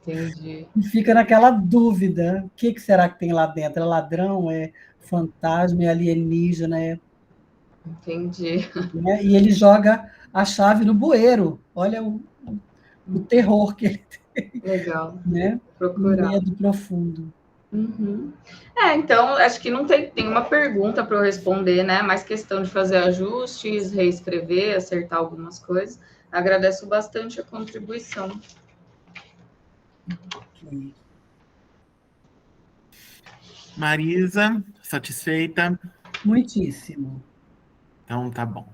Entendi. E fica naquela dúvida: o que será que tem lá dentro? É ladrão? É fantasma? É alienígena? Entendi. Né? E ele joga a chave no bueiro. Olha o terror que ele tem. Legal. Né? Um Procurar. medo profundo. Uhum. Então, acho que não tem uma pergunta para eu responder, né? Mais questão de fazer ajustes, reescrever, acertar algumas coisas. Agradeço bastante a contribuição. Marisa, satisfeita? Muitíssimo. Então tá bom.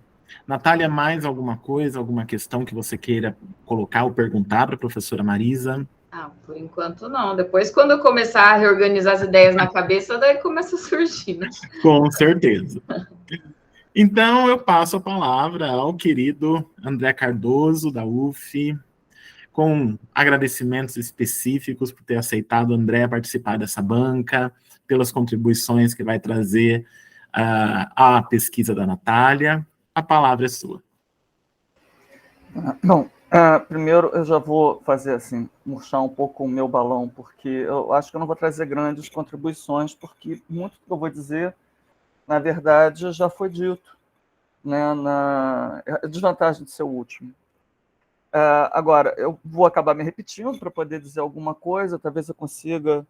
Natália, mais alguma coisa, alguma questão que você queira colocar ou perguntar para a professora Marisa? Por enquanto não. Depois, quando eu começar a reorganizar as ideias na cabeça, daí começa a surgir, né? Com certeza. Então, eu passo a palavra ao querido André Cardoso, da UF, com agradecimentos específicos por ter aceitado o André participar dessa banca, pelas contribuições que vai trazer à pesquisa da Natália. A palavra é sua. Bom, primeiro eu já vou fazer assim, murchar um pouco o meu balão, porque eu acho que eu não vou trazer grandes contribuições, porque muito do que eu vou dizer, na verdade, já foi dito, né, a desvantagem de ser o último. Agora, eu vou acabar me repetindo para poder dizer alguma coisa, talvez eu consiga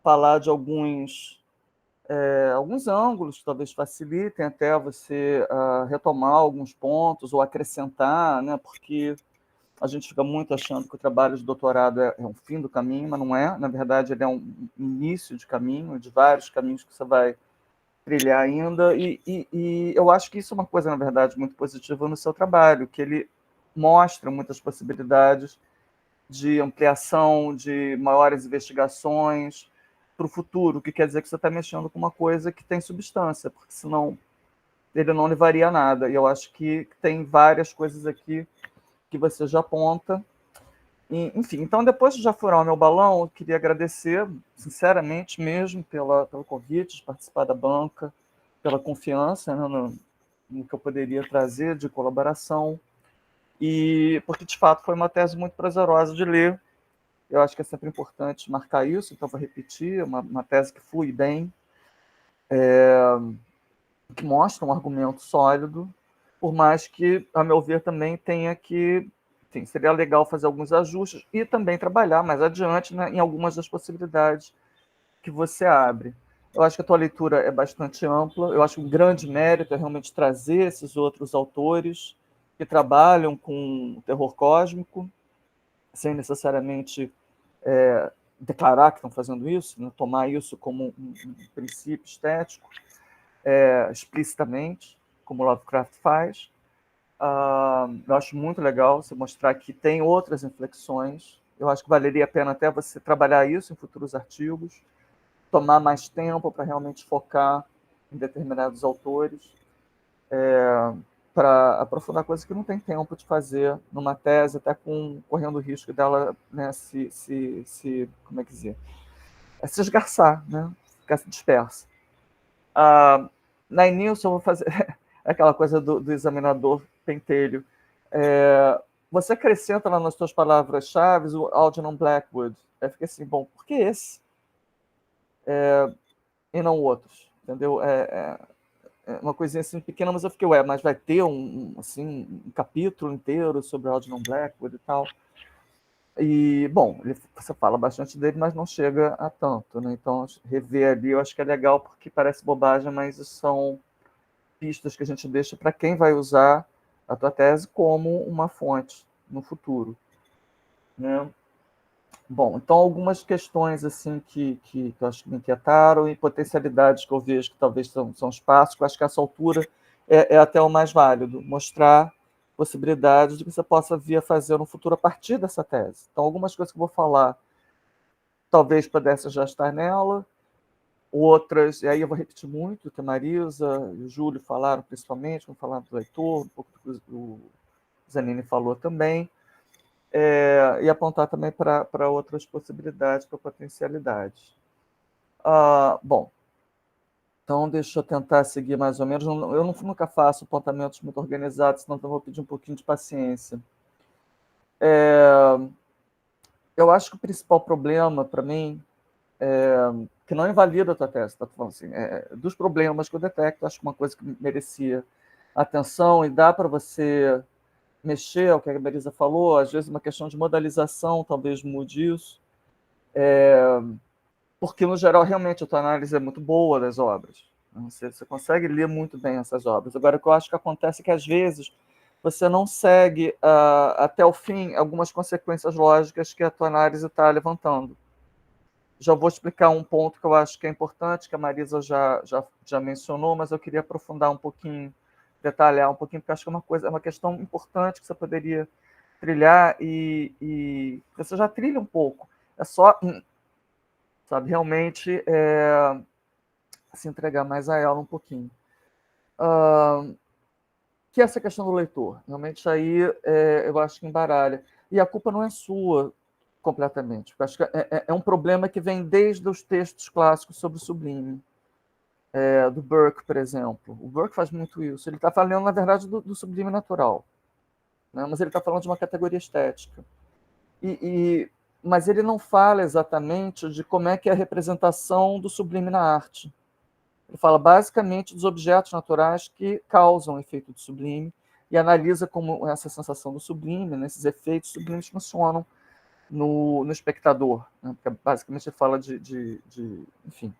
falar de alguns ângulos que talvez facilitem até você retomar alguns pontos ou acrescentar, né, porque a gente fica muito achando que o trabalho de doutorado é um fim do caminho, mas não é. Na verdade, ele é um início de caminho, de vários caminhos que você vai trilhar ainda. E eu acho que isso é uma coisa, na verdade, muito positiva no seu trabalho, que ele mostra muitas possibilidades de ampliação, de maiores investigações para o futuro, o que quer dizer que você está mexendo com uma coisa que tem substância, porque senão ele não levaria a nada. E eu acho que tem várias coisas aqui que você já aponta. Enfim, então, depois de já furar o meu balão, eu queria agradecer, sinceramente mesmo, pelo convite de participar da banca, pela confiança, né, no que eu poderia trazer de colaboração, e porque, de fato, foi uma tese muito prazerosa de ler. Eu acho que é sempre importante marcar isso, então vou repetir, uma tese que flui bem, que mostra um argumento sólido, por mais que, a meu ver, também tenha que... Enfim, seria legal fazer alguns ajustes e também trabalhar mais adiante, né, em algumas das possibilidades que você abre. Eu acho que a tua leitura é bastante ampla, eu acho que um grande mérito é realmente trazer esses outros autores que trabalham com o terror cósmico, sem necessariamente declarar que estão fazendo isso, né, tomar isso como um princípio estético, explicitamente, como Lovecraft faz. Eu acho muito legal você mostrar que tem outras inflexões. Eu acho que valeria a pena até você trabalhar isso em futuros artigos, tomar mais tempo para realmente focar em determinados autores, para aprofundar coisas que não tem tempo de fazer numa tese, até correndo o risco dela, né, como é que dizer? Se esgarçar, né? Ficar dispersa. Na início eu vou fazer aquela coisa do examinador pentelho. Você acrescenta lá nas suas palavras-chave o Algernon Blackwood. Eu fiquei assim, bom, por que esse? E não outros, entendeu? Uma coisinha assim pequena, mas eu fiquei, mas vai ter um capítulo inteiro sobre Algernon Blackwood e tal. E, bom, você fala bastante dele, mas não chega a tanto, né? Então, rever ali eu acho que é legal, porque parece bobagem, mas são pistas que a gente deixa para quem vai usar a tua tese como uma fonte no futuro, né? Bom, então algumas questões assim que eu acho que me inquietaram e potencialidades que eu vejo que talvez são espaços, que eu acho que essa altura é até o mais válido, mostrar possibilidades de que você possa vir a fazer no futuro a partir dessa tese. Então, algumas coisas que eu vou falar talvez pudesse já estar nela, outras, e aí eu vou repetir muito, que a Marisa e o Júlio falaram principalmente, vamos falar do Heitor, um pouco do que o Zanini falou também, e apontar também para outras possibilidades, para potencialidades. Bom, então deixa eu tentar seguir mais ou menos. Eu nunca faço apontamentos muito organizados, senão eu vou pedir um pouquinho de paciência. Eu acho que o principal problema para mim, que não invalida a tua tese, tá falando assim, dos problemas que eu detecto, acho que uma coisa que merecia atenção e dá para você mexer, o que a Marisa falou, às vezes uma questão de modalização talvez mude isso, porque, no geral, realmente a tua análise é muito boa das obras. Você consegue ler muito bem essas obras. Agora, o que eu acho que acontece é que, às vezes, você não segue até o fim algumas consequências lógicas que a tua análise está levantando. Já vou explicar um ponto que eu acho que é importante, que a Marisa já mencionou, mas eu queria aprofundar um pouquinho, detalhar um pouquinho, porque acho que é uma questão importante que você poderia trilhar e você já trilha um pouco. É só, sabe, realmente se entregar mais a ela um pouquinho. Que é essa questão do leitor. Realmente aí eu acho que embaralha. E a culpa não é sua completamente. Eu acho que é um problema que vem desde os textos clássicos sobre o sublime. Do Burke, por exemplo. O Burke faz muito isso. Ele está falando, na verdade, do sublime natural. Né? Mas ele está falando de uma categoria estética. Mas ele não fala exatamente de como é que é a representação do sublime na arte. Ele fala basicamente dos objetos naturais que causam o efeito do sublime e analisa como essa sensação do sublime, né, esses efeitos sublimes funcionam no espectador. Né, porque basicamente ele fala enfim,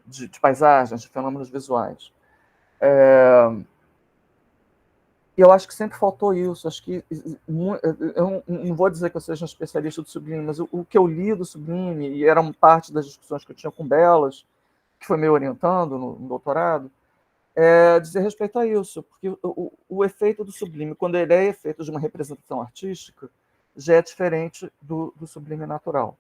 de paisagens, de fenômenos visuais. E eu acho que sempre faltou isso. Acho que eu não vou dizer que eu seja um especialista do sublime, mas o que eu li do sublime, e era parte das discussões que eu tinha com Belas, que foi me orientando no doutorado, dizer respeito a isso, porque o efeito do sublime, quando ele é efeito de uma representação artística, já é diferente do sublime natural.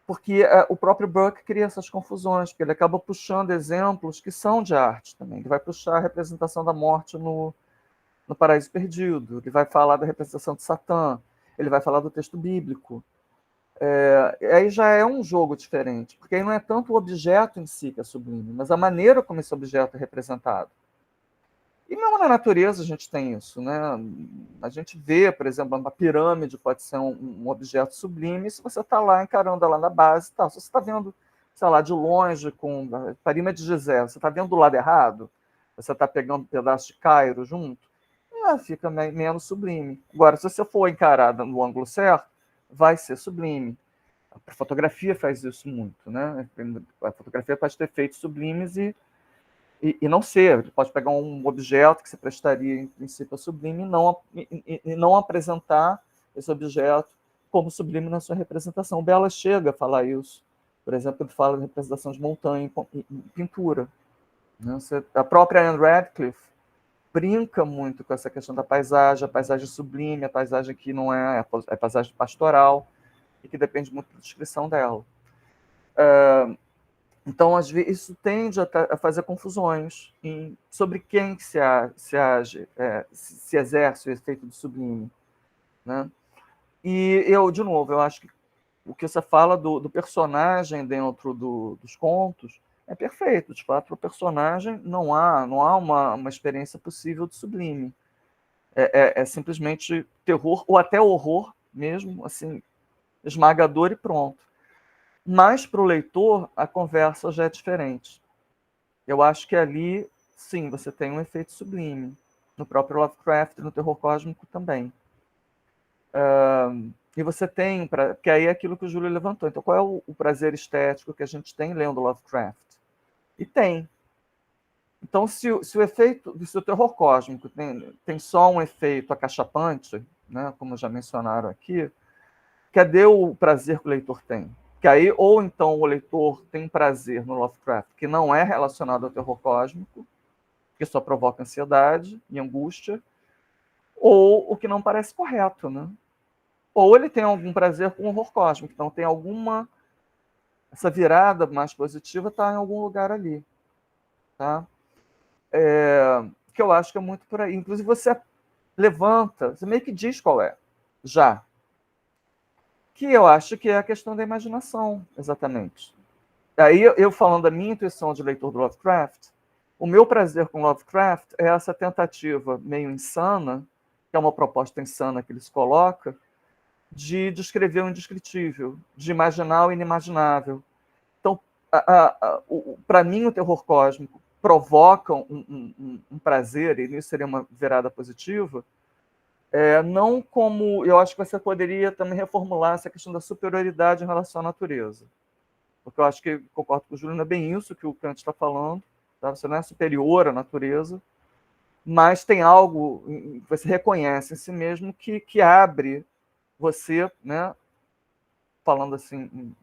Porque o próprio Burke cria essas confusões, porque ele acaba puxando exemplos que são de arte também. Ele vai puxar a representação da morte no Paraíso Perdido, ele vai falar da representação de Satã, ele vai falar do texto bíblico. Aí já é um jogo diferente, porque aí não é tanto o objeto em si que é sublime, mas a maneira como esse objeto é representado. E mesmo na natureza a gente tem isso, né? A gente vê, por exemplo, uma pirâmide pode ser um objeto sublime, se você está lá encarando ela na base, tá. Se você está vendo, sei lá, de longe com a Parima de Gizé, você está vendo do lado errado, você está pegando um pedaço de Cairo junto, fica menos sublime. Agora, se você for encarada no ângulo certo, vai ser sublime. A fotografia faz isso muito, né? A fotografia pode ter efeitos sublimes e não ser. Ele pode pegar um objeto que se prestaria, em princípio, a sublime e não apresentar esse objeto como sublime na sua representação. Bela chega a falar isso. Por exemplo, ele fala de representação de montanha em pintura. Né? A própria Anne Radcliffe brinca muito com essa questão da paisagem, a paisagem sublime, a paisagem que não é a paisagem pastoral, e que depende muito da descrição dela. Então, às vezes, isso tende a fazer confusões sobre quem se exerce o efeito do sublime. Né? E de novo, eu acho que o que você fala do personagem dentro dos contos é perfeito. De fato, o personagem não há uma experiência possível de sublime. É simplesmente terror, ou até horror mesmo, assim, esmagador e pronto. Mas, para o leitor, a conversa já é diferente. Eu acho que ali, sim, você tem um efeito sublime. No próprio Lovecraft e no terror cósmico também. E você tem, que aí é aquilo que o Júlio levantou. Então, qual é o prazer estético que a gente tem lendo Lovecraft? E tem. Então, se o terror cósmico tem só um efeito acachapante, né, como já mencionaram aqui, cadê o prazer que o leitor tem? Que aí, ou então o leitor tem prazer no Lovecraft que não é relacionado ao terror cósmico, que só provoca ansiedade e angústia, ou o que não parece correto, né? Ou ele tem algum prazer com o horror cósmico, então tem alguma... Essa virada mais positiva está em algum lugar ali, tá? Que eu acho que é muito por aí. Inclusive, você levanta, você meio que diz qual é, já. Que eu acho que é a questão da imaginação, exatamente. Aí, eu falando da minha intuição de leitor do Lovecraft, o meu prazer com Lovecraft é essa tentativa meio insana, que é uma proposta insana que ele se coloca, de descrever o indescritível, de imaginar o inimaginável. Então, para mim, o terror cósmico provoca um prazer, e isso seria uma virada positiva, não como... Eu acho que você poderia também reformular essa questão da superioridade em relação à natureza. Porque eu acho que, concordo com o Júlio, não é bem isso que o Kant está falando, tá? Você não é superior à natureza, mas tem algo que você reconhece em si mesmo que abre você, né, falando assim,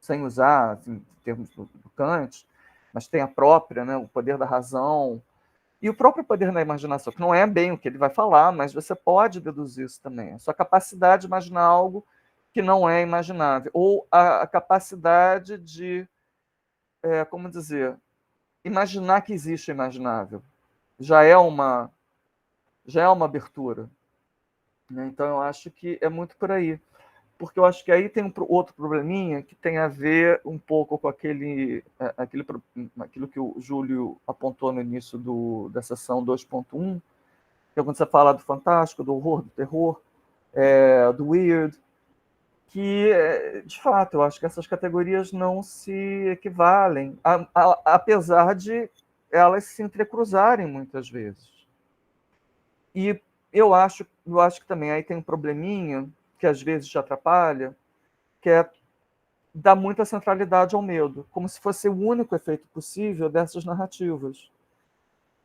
sem usar assim, termos do Kant, mas tem a própria, né, o poder da razão, e o próprio poder da imaginação, que não é bem o que ele vai falar, mas você pode deduzir isso também. A sua capacidade de imaginar algo que não é imaginável, ou a capacidade de, como dizer, imaginar que existe o imaginável. Já é uma abertura, né? Então, eu acho que é muito por aí. Porque eu acho que aí tem outro probleminha que tem a ver um pouco com aquilo que o Júlio apontou no início da sessão 2.1, que é quando você fala do fantástico, do horror, do terror, do weird, que, de fato, eu acho que essas categorias não se equivalem, apesar de elas se entrecruzarem muitas vezes. E eu acho que também aí tem um probleminha que às vezes te atrapalha, que é dar muita centralidade ao medo, como se fosse o único efeito possível dessas narrativas,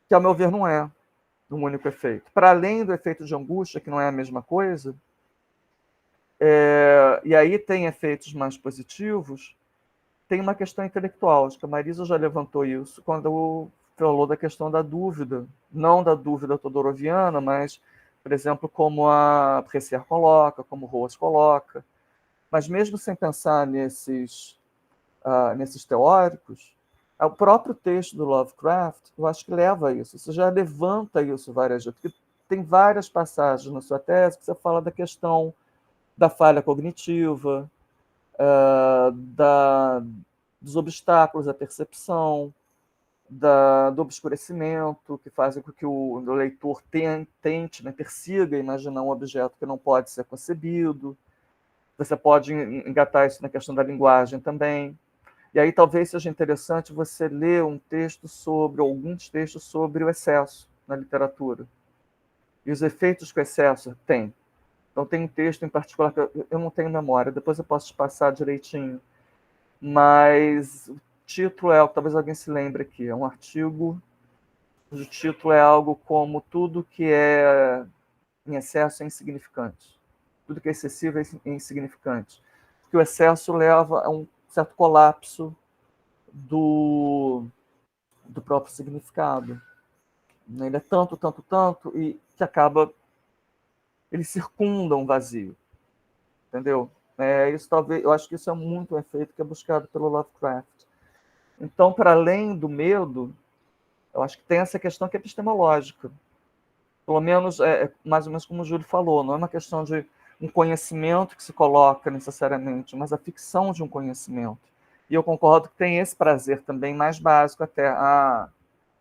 que, ao meu ver, não é um único efeito. Para além do efeito de angústia, que não é a mesma coisa, e aí tem efeitos mais positivos, tem uma questão intelectual. Acho que a Marisa já levantou isso quando falou da questão da dúvida, não da dúvida todoroviana, mas, por exemplo, como a Bresser coloca, como Roas coloca. Mas mesmo sem pensar nesses teóricos, o próprio texto do Lovecraft, eu acho que leva a isso. Você já levanta isso várias vezes, porque tem várias passagens na sua tese que você fala da questão da falha cognitiva, dos obstáculos à percepção, do obscurecimento, que fazem com que o leitor tente, né, persiga imaginar um objeto que não pode ser concebido. Você pode engatar isso na questão da linguagem também. E aí talvez seja interessante você ler alguns textos sobre o excesso na literatura. E os efeitos que o excesso tem. Então tem um texto em particular que eu não tenho memória, depois eu posso te passar direitinho. Mas o título talvez alguém se lembre aqui, é um artigo cujo título é algo como tudo que é em excesso é insignificante. Tudo que é excessivo é insignificante. Porque o excesso leva a um certo colapso do próprio significado. Ele é tanto, e que acaba... Ele circunda um vazio. Entendeu? Eu acho que isso é muito um efeito que é buscado pelo Lovecraft. Então, para além do medo, eu acho que tem essa questão que é epistemológica. Pelo menos, mais ou menos como o Júlio falou, não é uma questão de um conhecimento que se coloca necessariamente, mas a ficção de um conhecimento. E eu concordo que tem esse prazer também mais básico até.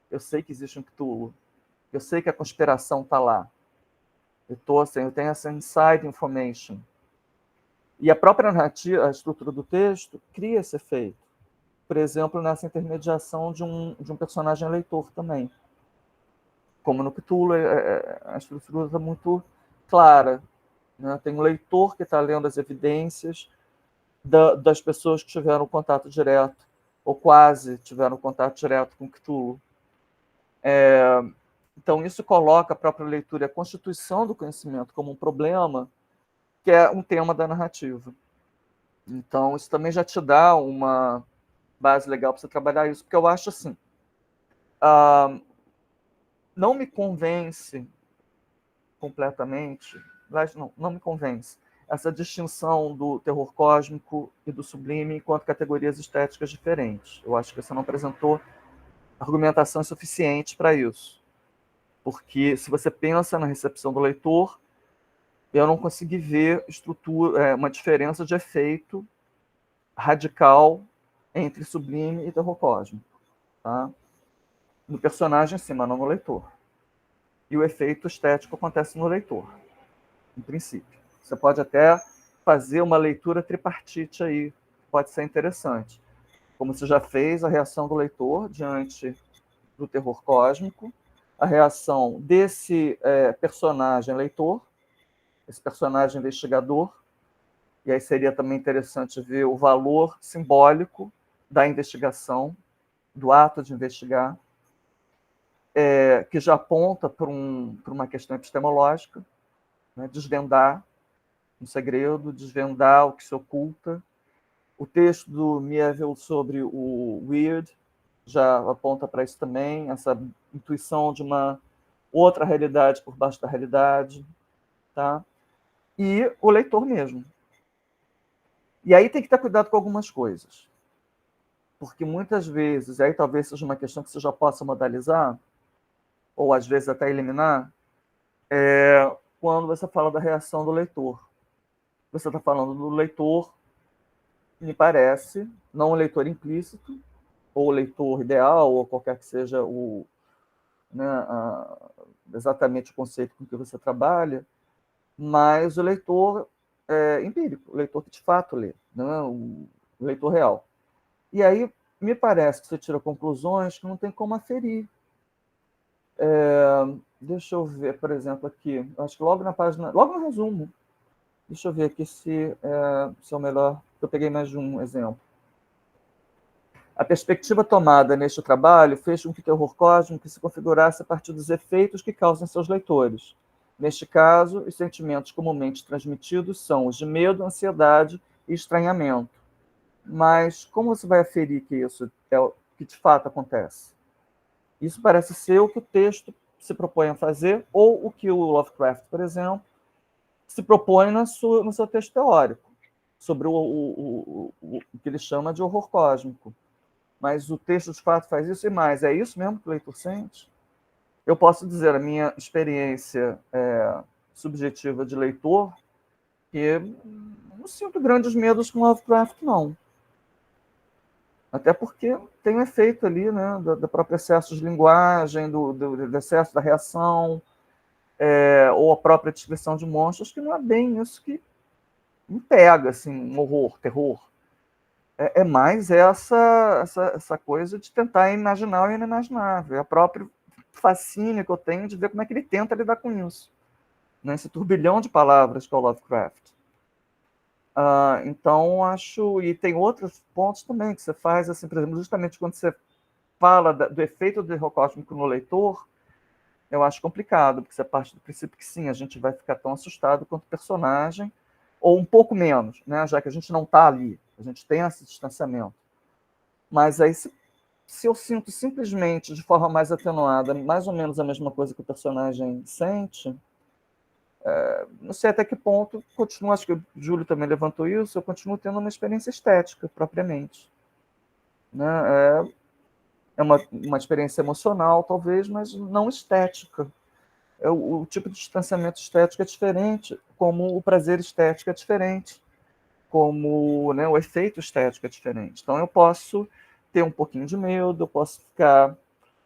Eu sei que existe um Cthulhu, eu sei que a conspiração está lá. Eu tenho essa inside information. E a própria narrativa, a estrutura do texto, cria esse efeito. Por exemplo, nessa intermediação de um personagem leitor também. Como no Cthulhu, a estrutura está muito clara. Né? Tem um leitor que está lendo as evidências das pessoas que tiveram contato direto, ou quase tiveram contato direto com Cthulhu. Então, isso coloca a própria leitura e a constituição do conhecimento como um problema que é um tema da narrativa. Então, isso também já te dá uma base legal para você trabalhar isso, porque eu acho assim, não me convence completamente, não me convence essa distinção do terror cósmico e do sublime enquanto categorias estéticas diferentes. Eu acho que você não apresentou argumentação suficiente para isso. Porque se você pensa na recepção do leitor, eu não consegui ver uma diferença de efeito radical entre sublime e terror cósmico. Tá? No personagem, sim, mas não no leitor. E o efeito estético acontece no leitor, em princípio. Você pode até fazer uma leitura tripartite aí, pode ser interessante. Como você já fez, a reação do leitor diante do terror cósmico, a reação desse personagem leitor, esse personagem investigador, e aí seria também interessante ver o valor simbólico da investigação, do ato de investigar, que já aponta para uma questão epistemológica, né, desvendar um segredo, desvendar o que se oculta. O texto do Mieville sobre o weird já aponta para isso também, essa intuição de uma outra realidade por baixo da realidade. Tá? E o leitor mesmo. E aí tem que ter cuidado com algumas coisas. Porque muitas vezes, e aí talvez seja uma questão que você já possa modalizar, ou às vezes até eliminar, quando você fala da reação do leitor. Você está falando do leitor, me parece, não o leitor implícito, ou o leitor ideal, ou qualquer que seja exatamente o conceito com que você trabalha, mas o leitor empírico, o leitor que de fato lê, não o leitor real. E aí me parece que você tira conclusões que não tem como aferir. Deixa eu ver, por exemplo, aqui, acho que logo na página, logo no resumo, deixa eu ver aqui se é o melhor, eu peguei mais de um exemplo. A perspectiva tomada neste trabalho fez com que o terror cósmico se configurasse a partir dos efeitos que causam em seus leitores. Neste caso, os sentimentos comumente transmitidos são os de medo, ansiedade e estranhamento. Mas como você vai aferir que isso é o que de fato acontece? Isso parece ser o que o texto se propõe a fazer, ou o que o Lovecraft, por exemplo, se propõe no seu texto teórico, sobre o que ele chama de horror cósmico. Mas o texto, de fato, faz isso e mais. É isso mesmo que o leitor sente? Eu posso dizer, a minha experiência subjetiva de leitor, que não sinto grandes medos com Lovecraft, não. Até porque tem um efeito ali, né, do próprio excesso de linguagem, do excesso da reação, ou a própria descrição de monstros, que não é bem isso que me pega, assim, um horror, terror. É mais essa coisa de tentar imaginar o inimaginável. É o próprio fascínio que eu tenho de ver como é que ele tenta lidar com isso. Né? Esse turbilhão de palavras que é o Lovecraft. Então, acho... E tem outros pontos também que você faz, assim, por exemplo, justamente quando você fala do efeito do terror cósmico no leitor, eu acho complicado, porque você parte do princípio que sim, a gente vai ficar tão assustado quanto o personagem, ou um pouco menos, né? Já que a gente não está ali, a gente tem esse distanciamento. Mas aí, se eu sinto simplesmente, de forma mais atenuada, mais ou menos a mesma coisa que o personagem sente, não sei até que ponto, acho que o Júlio também levantou isso, eu continuo tendo uma experiência estética, propriamente. Né? É uma experiência emocional, talvez, mas não estética. O tipo de distanciamento estético é diferente, como o prazer estético é diferente, como, né, o efeito estético é diferente. Então, eu posso ter um pouquinho de medo, eu posso ficar...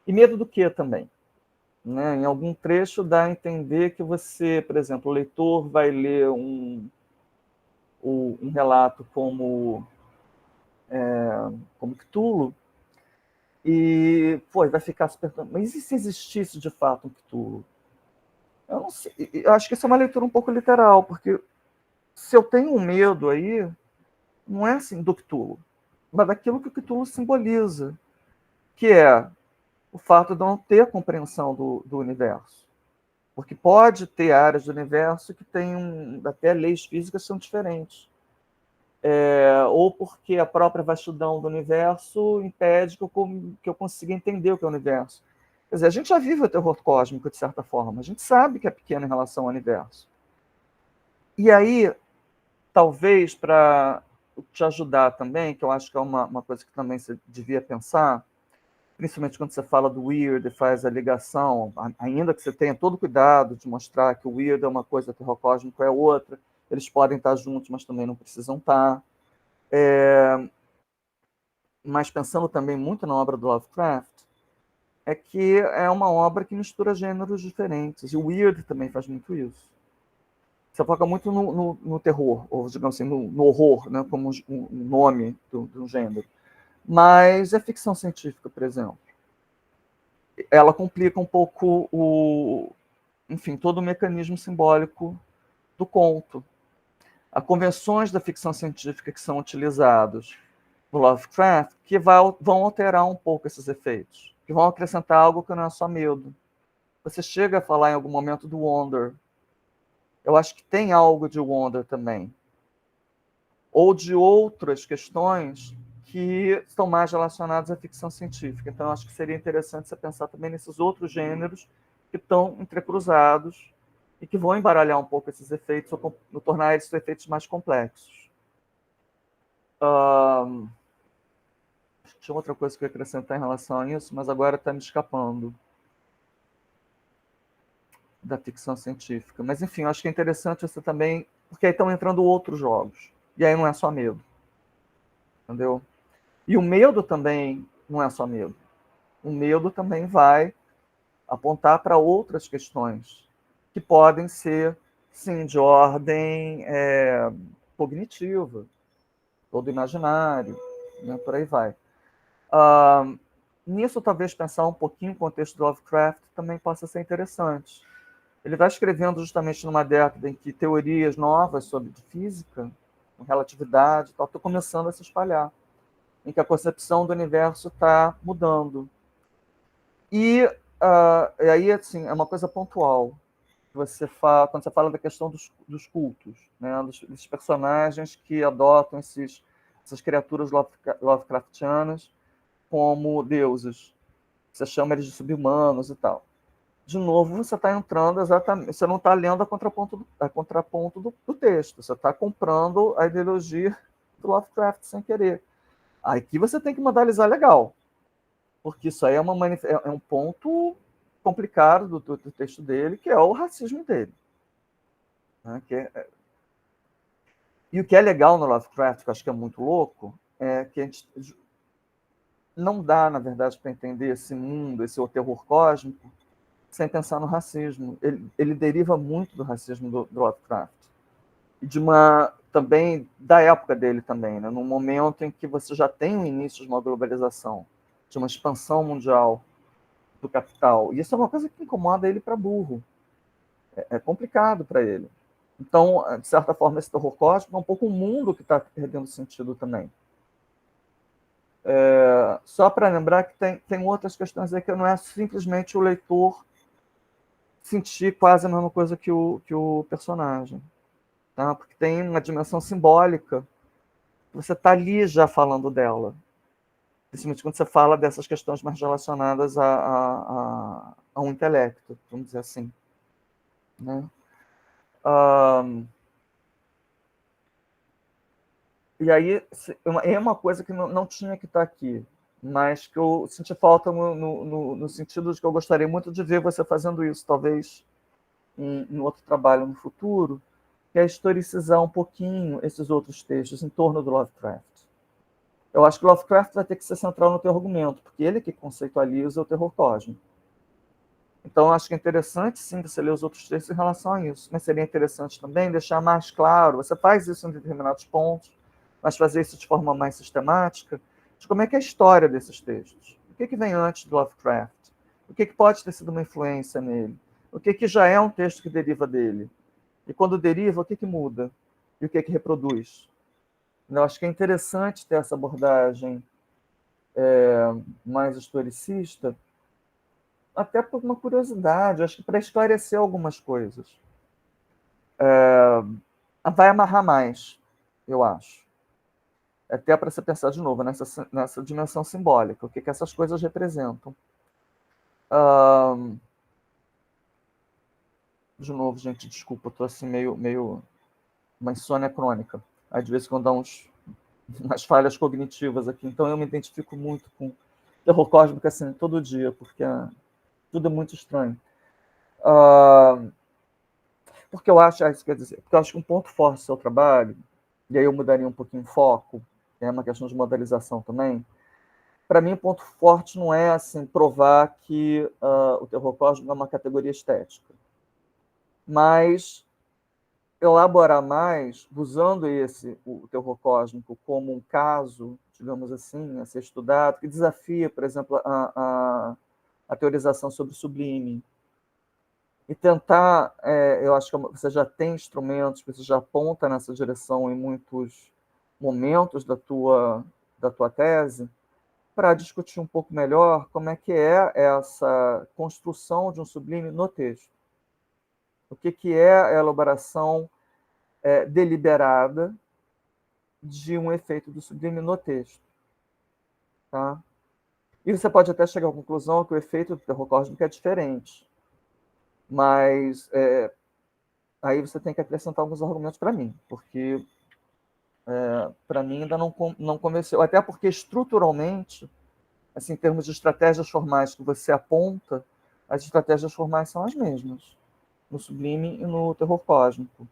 E medo do quê também? Né? Em algum trecho dá a entender que você, por exemplo, o leitor vai ler um relato como Cthulhu e vai ficar se perguntando, mas e se existisse de fato um Cthulhu? Eu não sei, eu acho que isso é uma leitura um pouco literal, porque se eu tenho um medo aí, não é assim do Cthulhu, mas daquilo que o Cthulhu simboliza, que é o fato de eu não ter compreensão do universo. Porque pode ter áreas do universo que têm até leis físicas que são diferentes. Ou porque a própria vastidão do universo impede que eu consiga entender o que é o universo. Quer dizer, a gente já vive o terror cósmico, de certa forma. A gente sabe que é pequeno em relação ao universo. E aí, talvez, para te ajudar também, que eu acho que é uma coisa que também você devia pensar, principalmente quando você fala do weird e faz a ligação, ainda que você tenha todo o cuidado de mostrar que o weird é uma coisa, o terror cósmico é outra, eles podem estar juntos, mas também não precisam estar. Mas pensando também muito na obra do Lovecraft, é que é uma obra que mistura gêneros diferentes, e o weird também faz muito isso. Você foca muito no terror, ou digamos assim, no horror, né, como um nome do gênero. Mas é ficção científica, por exemplo. Ela complica um pouco enfim, todo o mecanismo simbólico do conto. Há convenções da ficção científica que são utilizadas no Lovecraft que vão alterar um pouco esses efeitos, que vão acrescentar algo que não é só medo. Você chega a falar em algum momento do Wonder. Eu acho que tem algo de Wonder também. Ou de outras questões que estão mais relacionadas à ficção científica. Então, eu acho que seria interessante você pensar também nesses outros gêneros que estão entrecruzados e que vão embaralhar um pouco esses efeitos ou tornar esses efeitos mais complexos. Tinha outra coisa que eu ia acrescentar em relação a isso, mas agora está me escapando da ficção científica. Mas, enfim, eu acho que é interessante você também, porque aí estão entrando outros jogos. E aí não é só medo. Entendeu? E o medo também não é só medo. O medo também vai apontar para outras questões que podem ser, sim, de ordem cognitiva, ou do imaginário, né? Por aí vai. Nisso, talvez pensar um pouquinho o contexto do Lovecraft também possa ser interessante. Ele vai escrevendo justamente numa década em que teorias novas sobre física, relatividade, estão começando a se espalhar, em que a concepção do universo está mudando. E aí, assim, é uma coisa pontual. Quando você fala da questão dos cultos, né, dos personagens que adotam essas criaturas Lovecraftianas como deuses. Você chama eles de subhumanos e tal. De novo, você está entrando exatamente... Você não está lendo a contraponto do texto. Você está comprando a ideologia do Lovecraft sem querer. Aqui você tem que modalizar legal. Porque isso aí é um ponto complicado do texto dele, que é o racismo dele. Né? E o que é legal no Lovecraft, que eu acho que é muito louco, é que a gente não dá, na verdade, para entender esse mundo, esse terror cósmico, sem pensar no racismo. Ele deriva muito do racismo do Lovecraft. E também da época dele também, né? Num momento em que você já tem o início de uma globalização, de uma expansão mundial do capital. E isso é uma coisa que incomoda ele para burro. É complicado para ele. Então, de certa forma, esse terror cósmico é um pouco um mundo que está perdendo sentido também. Só para lembrar que tem outras questões aí que não é simplesmente o leitor sentir quase a mesma coisa que o personagem. Tá? Porque tem uma dimensão simbólica. Você está ali já falando dela. Principalmente quando você fala dessas questões mais relacionadas a um intelecto, vamos dizer assim. Né? E aí é uma coisa que não tinha que estar aqui, mas que eu senti falta no sentido de que eu gostaria muito de ver você fazendo isso, talvez em outro trabalho no futuro, que é historicizar um pouquinho esses outros textos em torno do Lovecraft. Eu acho que o Lovecraft vai ter que ser central no teu argumento, porque ele é que conceitualiza o terror cósmico. Então, eu acho que é interessante, sim, você ler os outros textos em relação a isso, mas seria interessante também deixar mais claro, você faz isso em determinados pontos, mas fazer isso de forma mais sistemática, de como é que é a história desses textos. O que vem antes do Lovecraft? O que pode ter sido uma influência nele? O que já é um texto que deriva dele? E quando deriva, o que muda? E o que reproduz? Eu acho que é interessante ter essa abordagem mais historicista, até por uma curiosidade, acho que para esclarecer algumas coisas. Vai amarrar mais, eu acho. Até para você pensar de novo nessa dimensão simbólica, o que essas coisas representam. De novo, gente, desculpa, eu estou assim meio uma insônia crônica. Às vezes, quando dá umas falhas cognitivas aqui. Então, eu me identifico muito com terror cósmico assim, todo dia, porque tudo é muito estranho. Porque eu acho, isso quer dizer, porque eu acho que um ponto forte do seu trabalho, e aí eu mudaria um pouquinho o foco, é uma questão de modalização também. Para mim, o ponto forte não é assim provar que o terror cósmico é uma categoria estética, mas elaborar mais, usando o terror cósmico como um caso, digamos assim, a ser estudado, que desafia, por exemplo, a teorização sobre o sublime. E tentar, eu acho que você já tem instrumentos, você já aponta nessa direção em muitos momentos da tua tese, para discutir um pouco melhor como é que é essa construção de um sublime no texto. O que é a elaboração deliberada de um efeito do sublime no texto. Tá? E você pode até chegar à conclusão que o efeito do terror cósmico é diferente. Mas aí você tem que acrescentar alguns argumentos para mim, porque para mim ainda não convenceu. Até porque estruturalmente, assim, em termos de estratégias formais que você aponta, as estratégias formais são as mesmas, no sublime e no terror cósmico.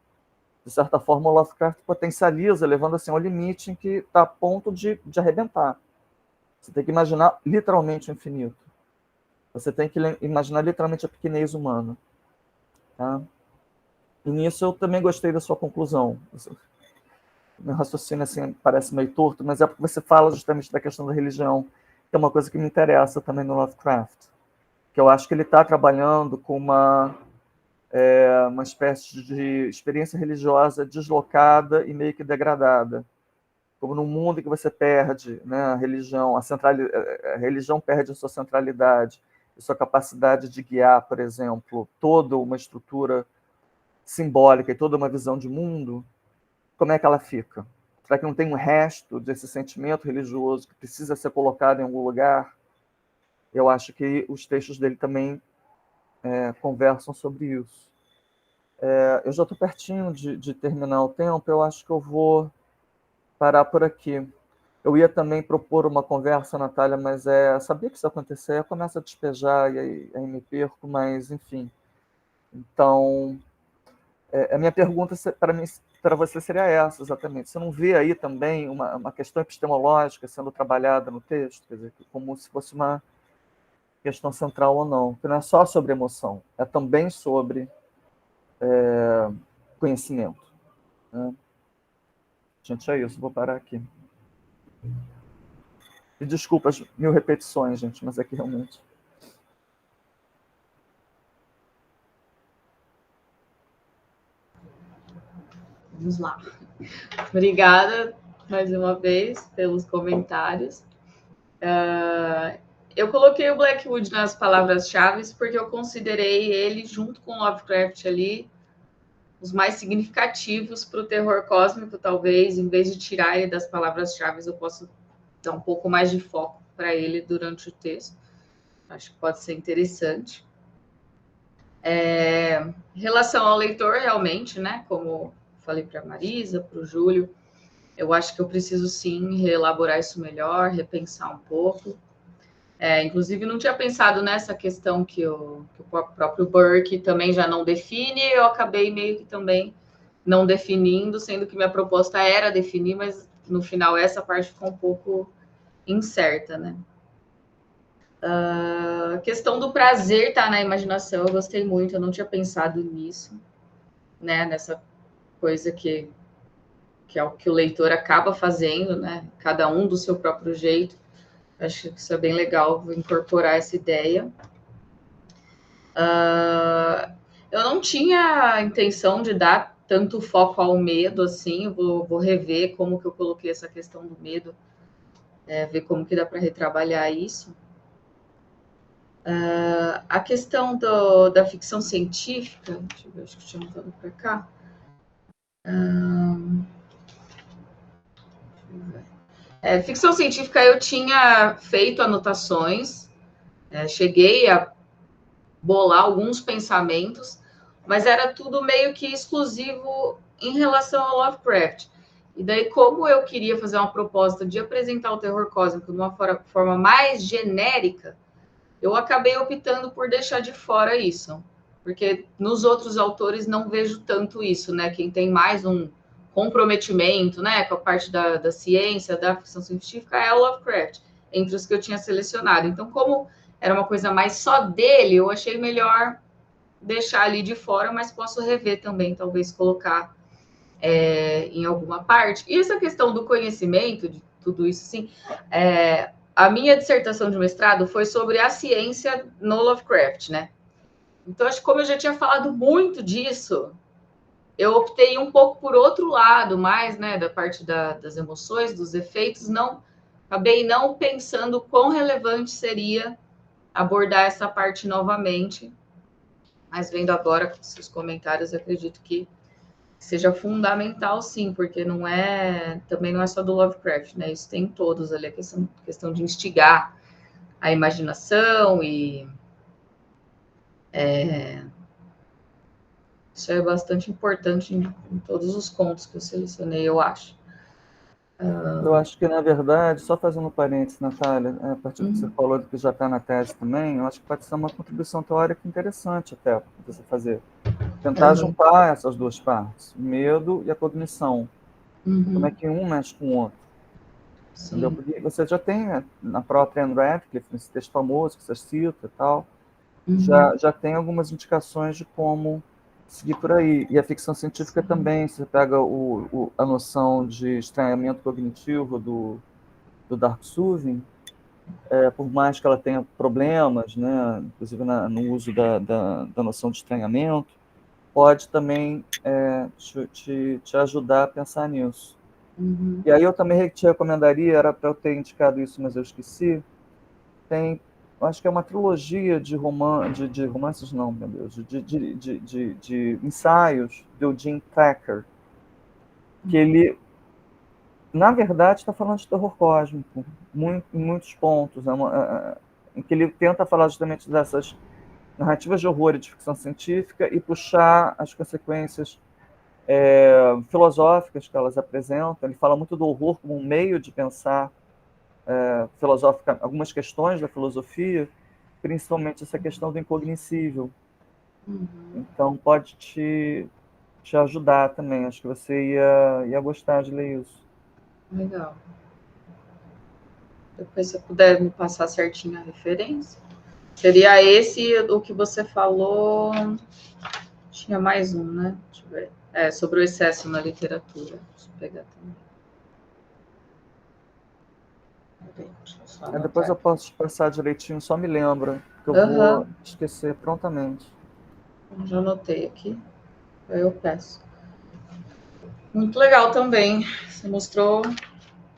De certa forma, o Lovecraft potencializa, levando assim, ao limite em que está a ponto de arrebentar. Você tem que imaginar literalmente o infinito. Você tem que imaginar literalmente a pequenez humana. Tá? E nisso eu também gostei da sua conclusão. Meu raciocínio assim, parece meio torto, mas é porque você fala justamente da questão da religião, que é uma coisa que me interessa também no Lovecraft. Que eu acho que ele está trabalhando com uma espécie de experiência religiosa deslocada e meio que degradada. Como num mundo em que você perde, né, a religião perde a sua centralidade, a sua capacidade de guiar, por exemplo, toda uma estrutura simbólica e toda uma visão de mundo, como é que ela fica? Será que não tem um resto desse sentimento religioso que precisa ser colocado em algum lugar? Eu acho que os textos dele também conversam sobre isso. Eu já estou pertinho de terminar o tempo, eu acho que eu vou parar por aqui. Eu ia também propor uma conversa, Natália, mas sabia que isso ia acontecer, eu começo a despejar e aí me perco, mas enfim. Então, a minha pergunta para você seria essa, exatamente. Você não vê aí também uma questão epistemológica sendo trabalhada no texto? Quer dizer, como se fosse uma questão central ou não, que não é só sobre emoção, é também sobre conhecimento. Né? Gente, é isso, vou parar aqui. E desculpa as 1000 repetições, gente, mas é que realmente... Vamos lá. Obrigada mais uma vez pelos comentários. Eu coloquei o Blackwood nas palavras-chave porque eu considerei ele, junto com o Lovecraft ali, os mais significativos para o terror cósmico, talvez, em vez de tirar ele das palavras-chave, eu posso dar um pouco mais de foco para ele durante o texto. Acho que pode ser interessante. Em relação ao leitor, realmente, né, como falei para a Marisa, para o Júlio, eu acho que eu preciso, sim, reelaborar isso melhor, repensar um pouco. Inclusive, não tinha pensado nessa questão que o próprio Burke também já não define, eu acabei meio que também não definindo, sendo que minha proposta era definir, mas no final essa parte ficou um pouco incerta, né? A questão do prazer tá na imaginação, eu gostei muito, eu não tinha pensado nisso, né? Nessa coisa que é o que o leitor acaba fazendo, né? Cada um do seu próprio jeito. Acho que isso é bem legal, vou incorporar essa ideia. Eu não tinha a intenção de dar tanto foco ao medo, assim, vou rever como que eu coloquei essa questão do medo, ver como que dá para retrabalhar isso. A questão da ficção científica, deixa eu ver, acho que eu tinha mudado para cá. Ficção científica eu tinha feito anotações, cheguei a bolar alguns pensamentos, mas era tudo meio que exclusivo em relação ao Lovecraft. E daí, como eu queria fazer uma proposta de apresentar o terror cósmico de uma forma mais genérica, eu acabei optando por deixar de fora isso, porque nos outros autores não vejo tanto isso, né? Quem tem mais um comprometimento, né, com a parte da ciência, da ficção científica, é o Lovecraft, entre os que eu tinha selecionado. Então, como era uma coisa mais só dele, eu achei melhor deixar ali de fora, mas posso rever também, talvez colocar em alguma parte. E essa questão do conhecimento, de tudo isso, sim, a minha dissertação de mestrado foi sobre a ciência no Lovecraft, né? Então, acho que como eu já tinha falado muito disso, eu optei um pouco por outro lado, mais, né, da parte das emoções, dos efeitos, acabei não pensando quão relevante seria abordar essa parte novamente, mas vendo agora com seus comentários, acredito que seja fundamental, sim, porque também não é só do Lovecraft, né? Isso tem em todos ali, a questão de instigar a imaginação e isso é bastante importante em todos os contos que eu selecionei, eu acho. Eu acho que, na verdade, só fazendo um parênteses, Natália, a partir do que você falou, que já está na tese também, eu acho que pode ser uma contribuição teórica interessante até para você fazer. Tentar juntar essas duas partes, o medo e a cognição. Como é que um mexe com o outro. Entendeu? Porque você já tem, na própria Anne Radcliffe, nesse texto famoso que você cita e tal, já tem algumas indicações de como seguir por aí. E a ficção científica também, você pega a noção de estranhamento cognitivo do Dark Suvin, por mais que ela tenha problemas, né, inclusive no uso da noção de estranhamento, pode também te ajudar a pensar nisso. E aí eu também te recomendaria, era para eu ter indicado isso, mas eu esqueci, acho que é uma trilogia de romances, não, meu Deus, de ensaios do Jim Thacker, que ele, na verdade, está falando de terror cósmico, em muitos pontos, em que ele tenta falar justamente dessas narrativas de horror e de ficção científica e puxar as consequências filosóficas que elas apresentam. Ele fala muito do horror como um meio de pensar filosófica, algumas questões da filosofia, principalmente essa questão do incognoscível. Então pode te ajudar também. Acho que você ia gostar de ler isso. Legal. Depois, se você puder me passar certinho a referência. Seria esse o que você falou. Tinha mais um, né? Deixa eu ver. Sobre o excesso na literatura. Deixa eu pegar também. Depois eu posso te passar direitinho, só me lembra, que eu vou esquecer prontamente. Já anotei aqui. Aí eu peço. Muito legal também. Você mostrou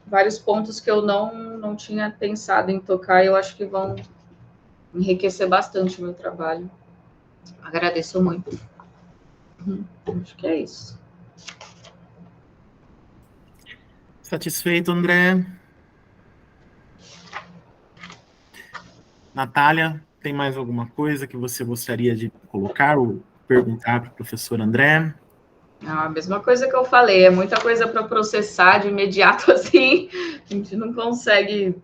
vários pontos que eu não tinha pensado em tocar e eu acho que vão enriquecer bastante o meu trabalho. Agradeço muito. Acho que é isso. Satisfeito, André? Natália, tem mais alguma coisa que você gostaria de colocar ou perguntar para o professor André? A mesma coisa que eu falei, é muita coisa para processar de imediato assim, a gente não consegue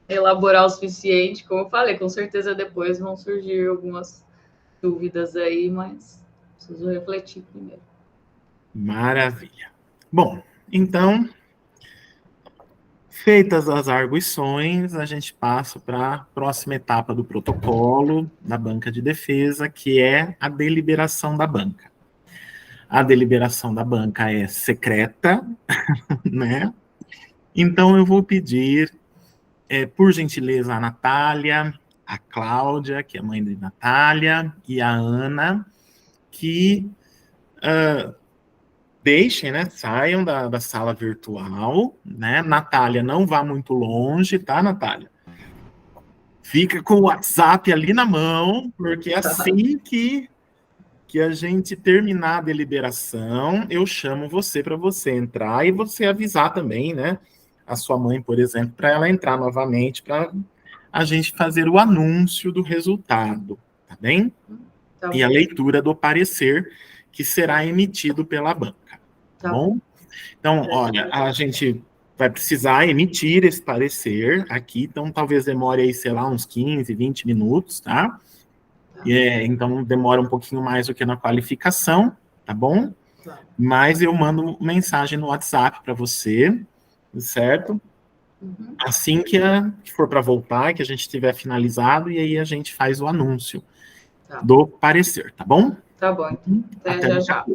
elaborar o suficiente, como eu falei, com certeza depois vão surgir algumas dúvidas aí, mas preciso refletir primeiro. Maravilha. Bom, então, feitas as arguições, a gente passa para a próxima etapa do protocolo da banca de defesa, que é a deliberação da banca. A deliberação da banca é secreta, né? Então eu vou pedir, por gentileza, a Natália, a Cláudia, que é mãe de Natália, e a Ana, que deixem, né? Saiam da sala virtual, né? Natália, não vá muito longe, tá, Natália? Fica com o WhatsApp ali na mão, porque assim que a gente terminar a deliberação, eu chamo você para você entrar e você avisar também, né? A sua mãe, por exemplo, para ela entrar novamente, para a gente fazer o anúncio do resultado, tá bem? Tá E a bom. leitura do parecer que será emitido pela banca, tá bom? Então, olha, a gente vai precisar emitir esse parecer aqui, então talvez demore aí, sei lá, uns 15, 20 minutos, tá? Então demora um pouquinho mais do que na qualificação, tá bom? Mas eu mando mensagem no WhatsApp para você, certo? Assim que for para voltar, que a gente tiver finalizado, e aí a gente faz o anúncio do parecer, tá bom? Tá bom, então. Até já já.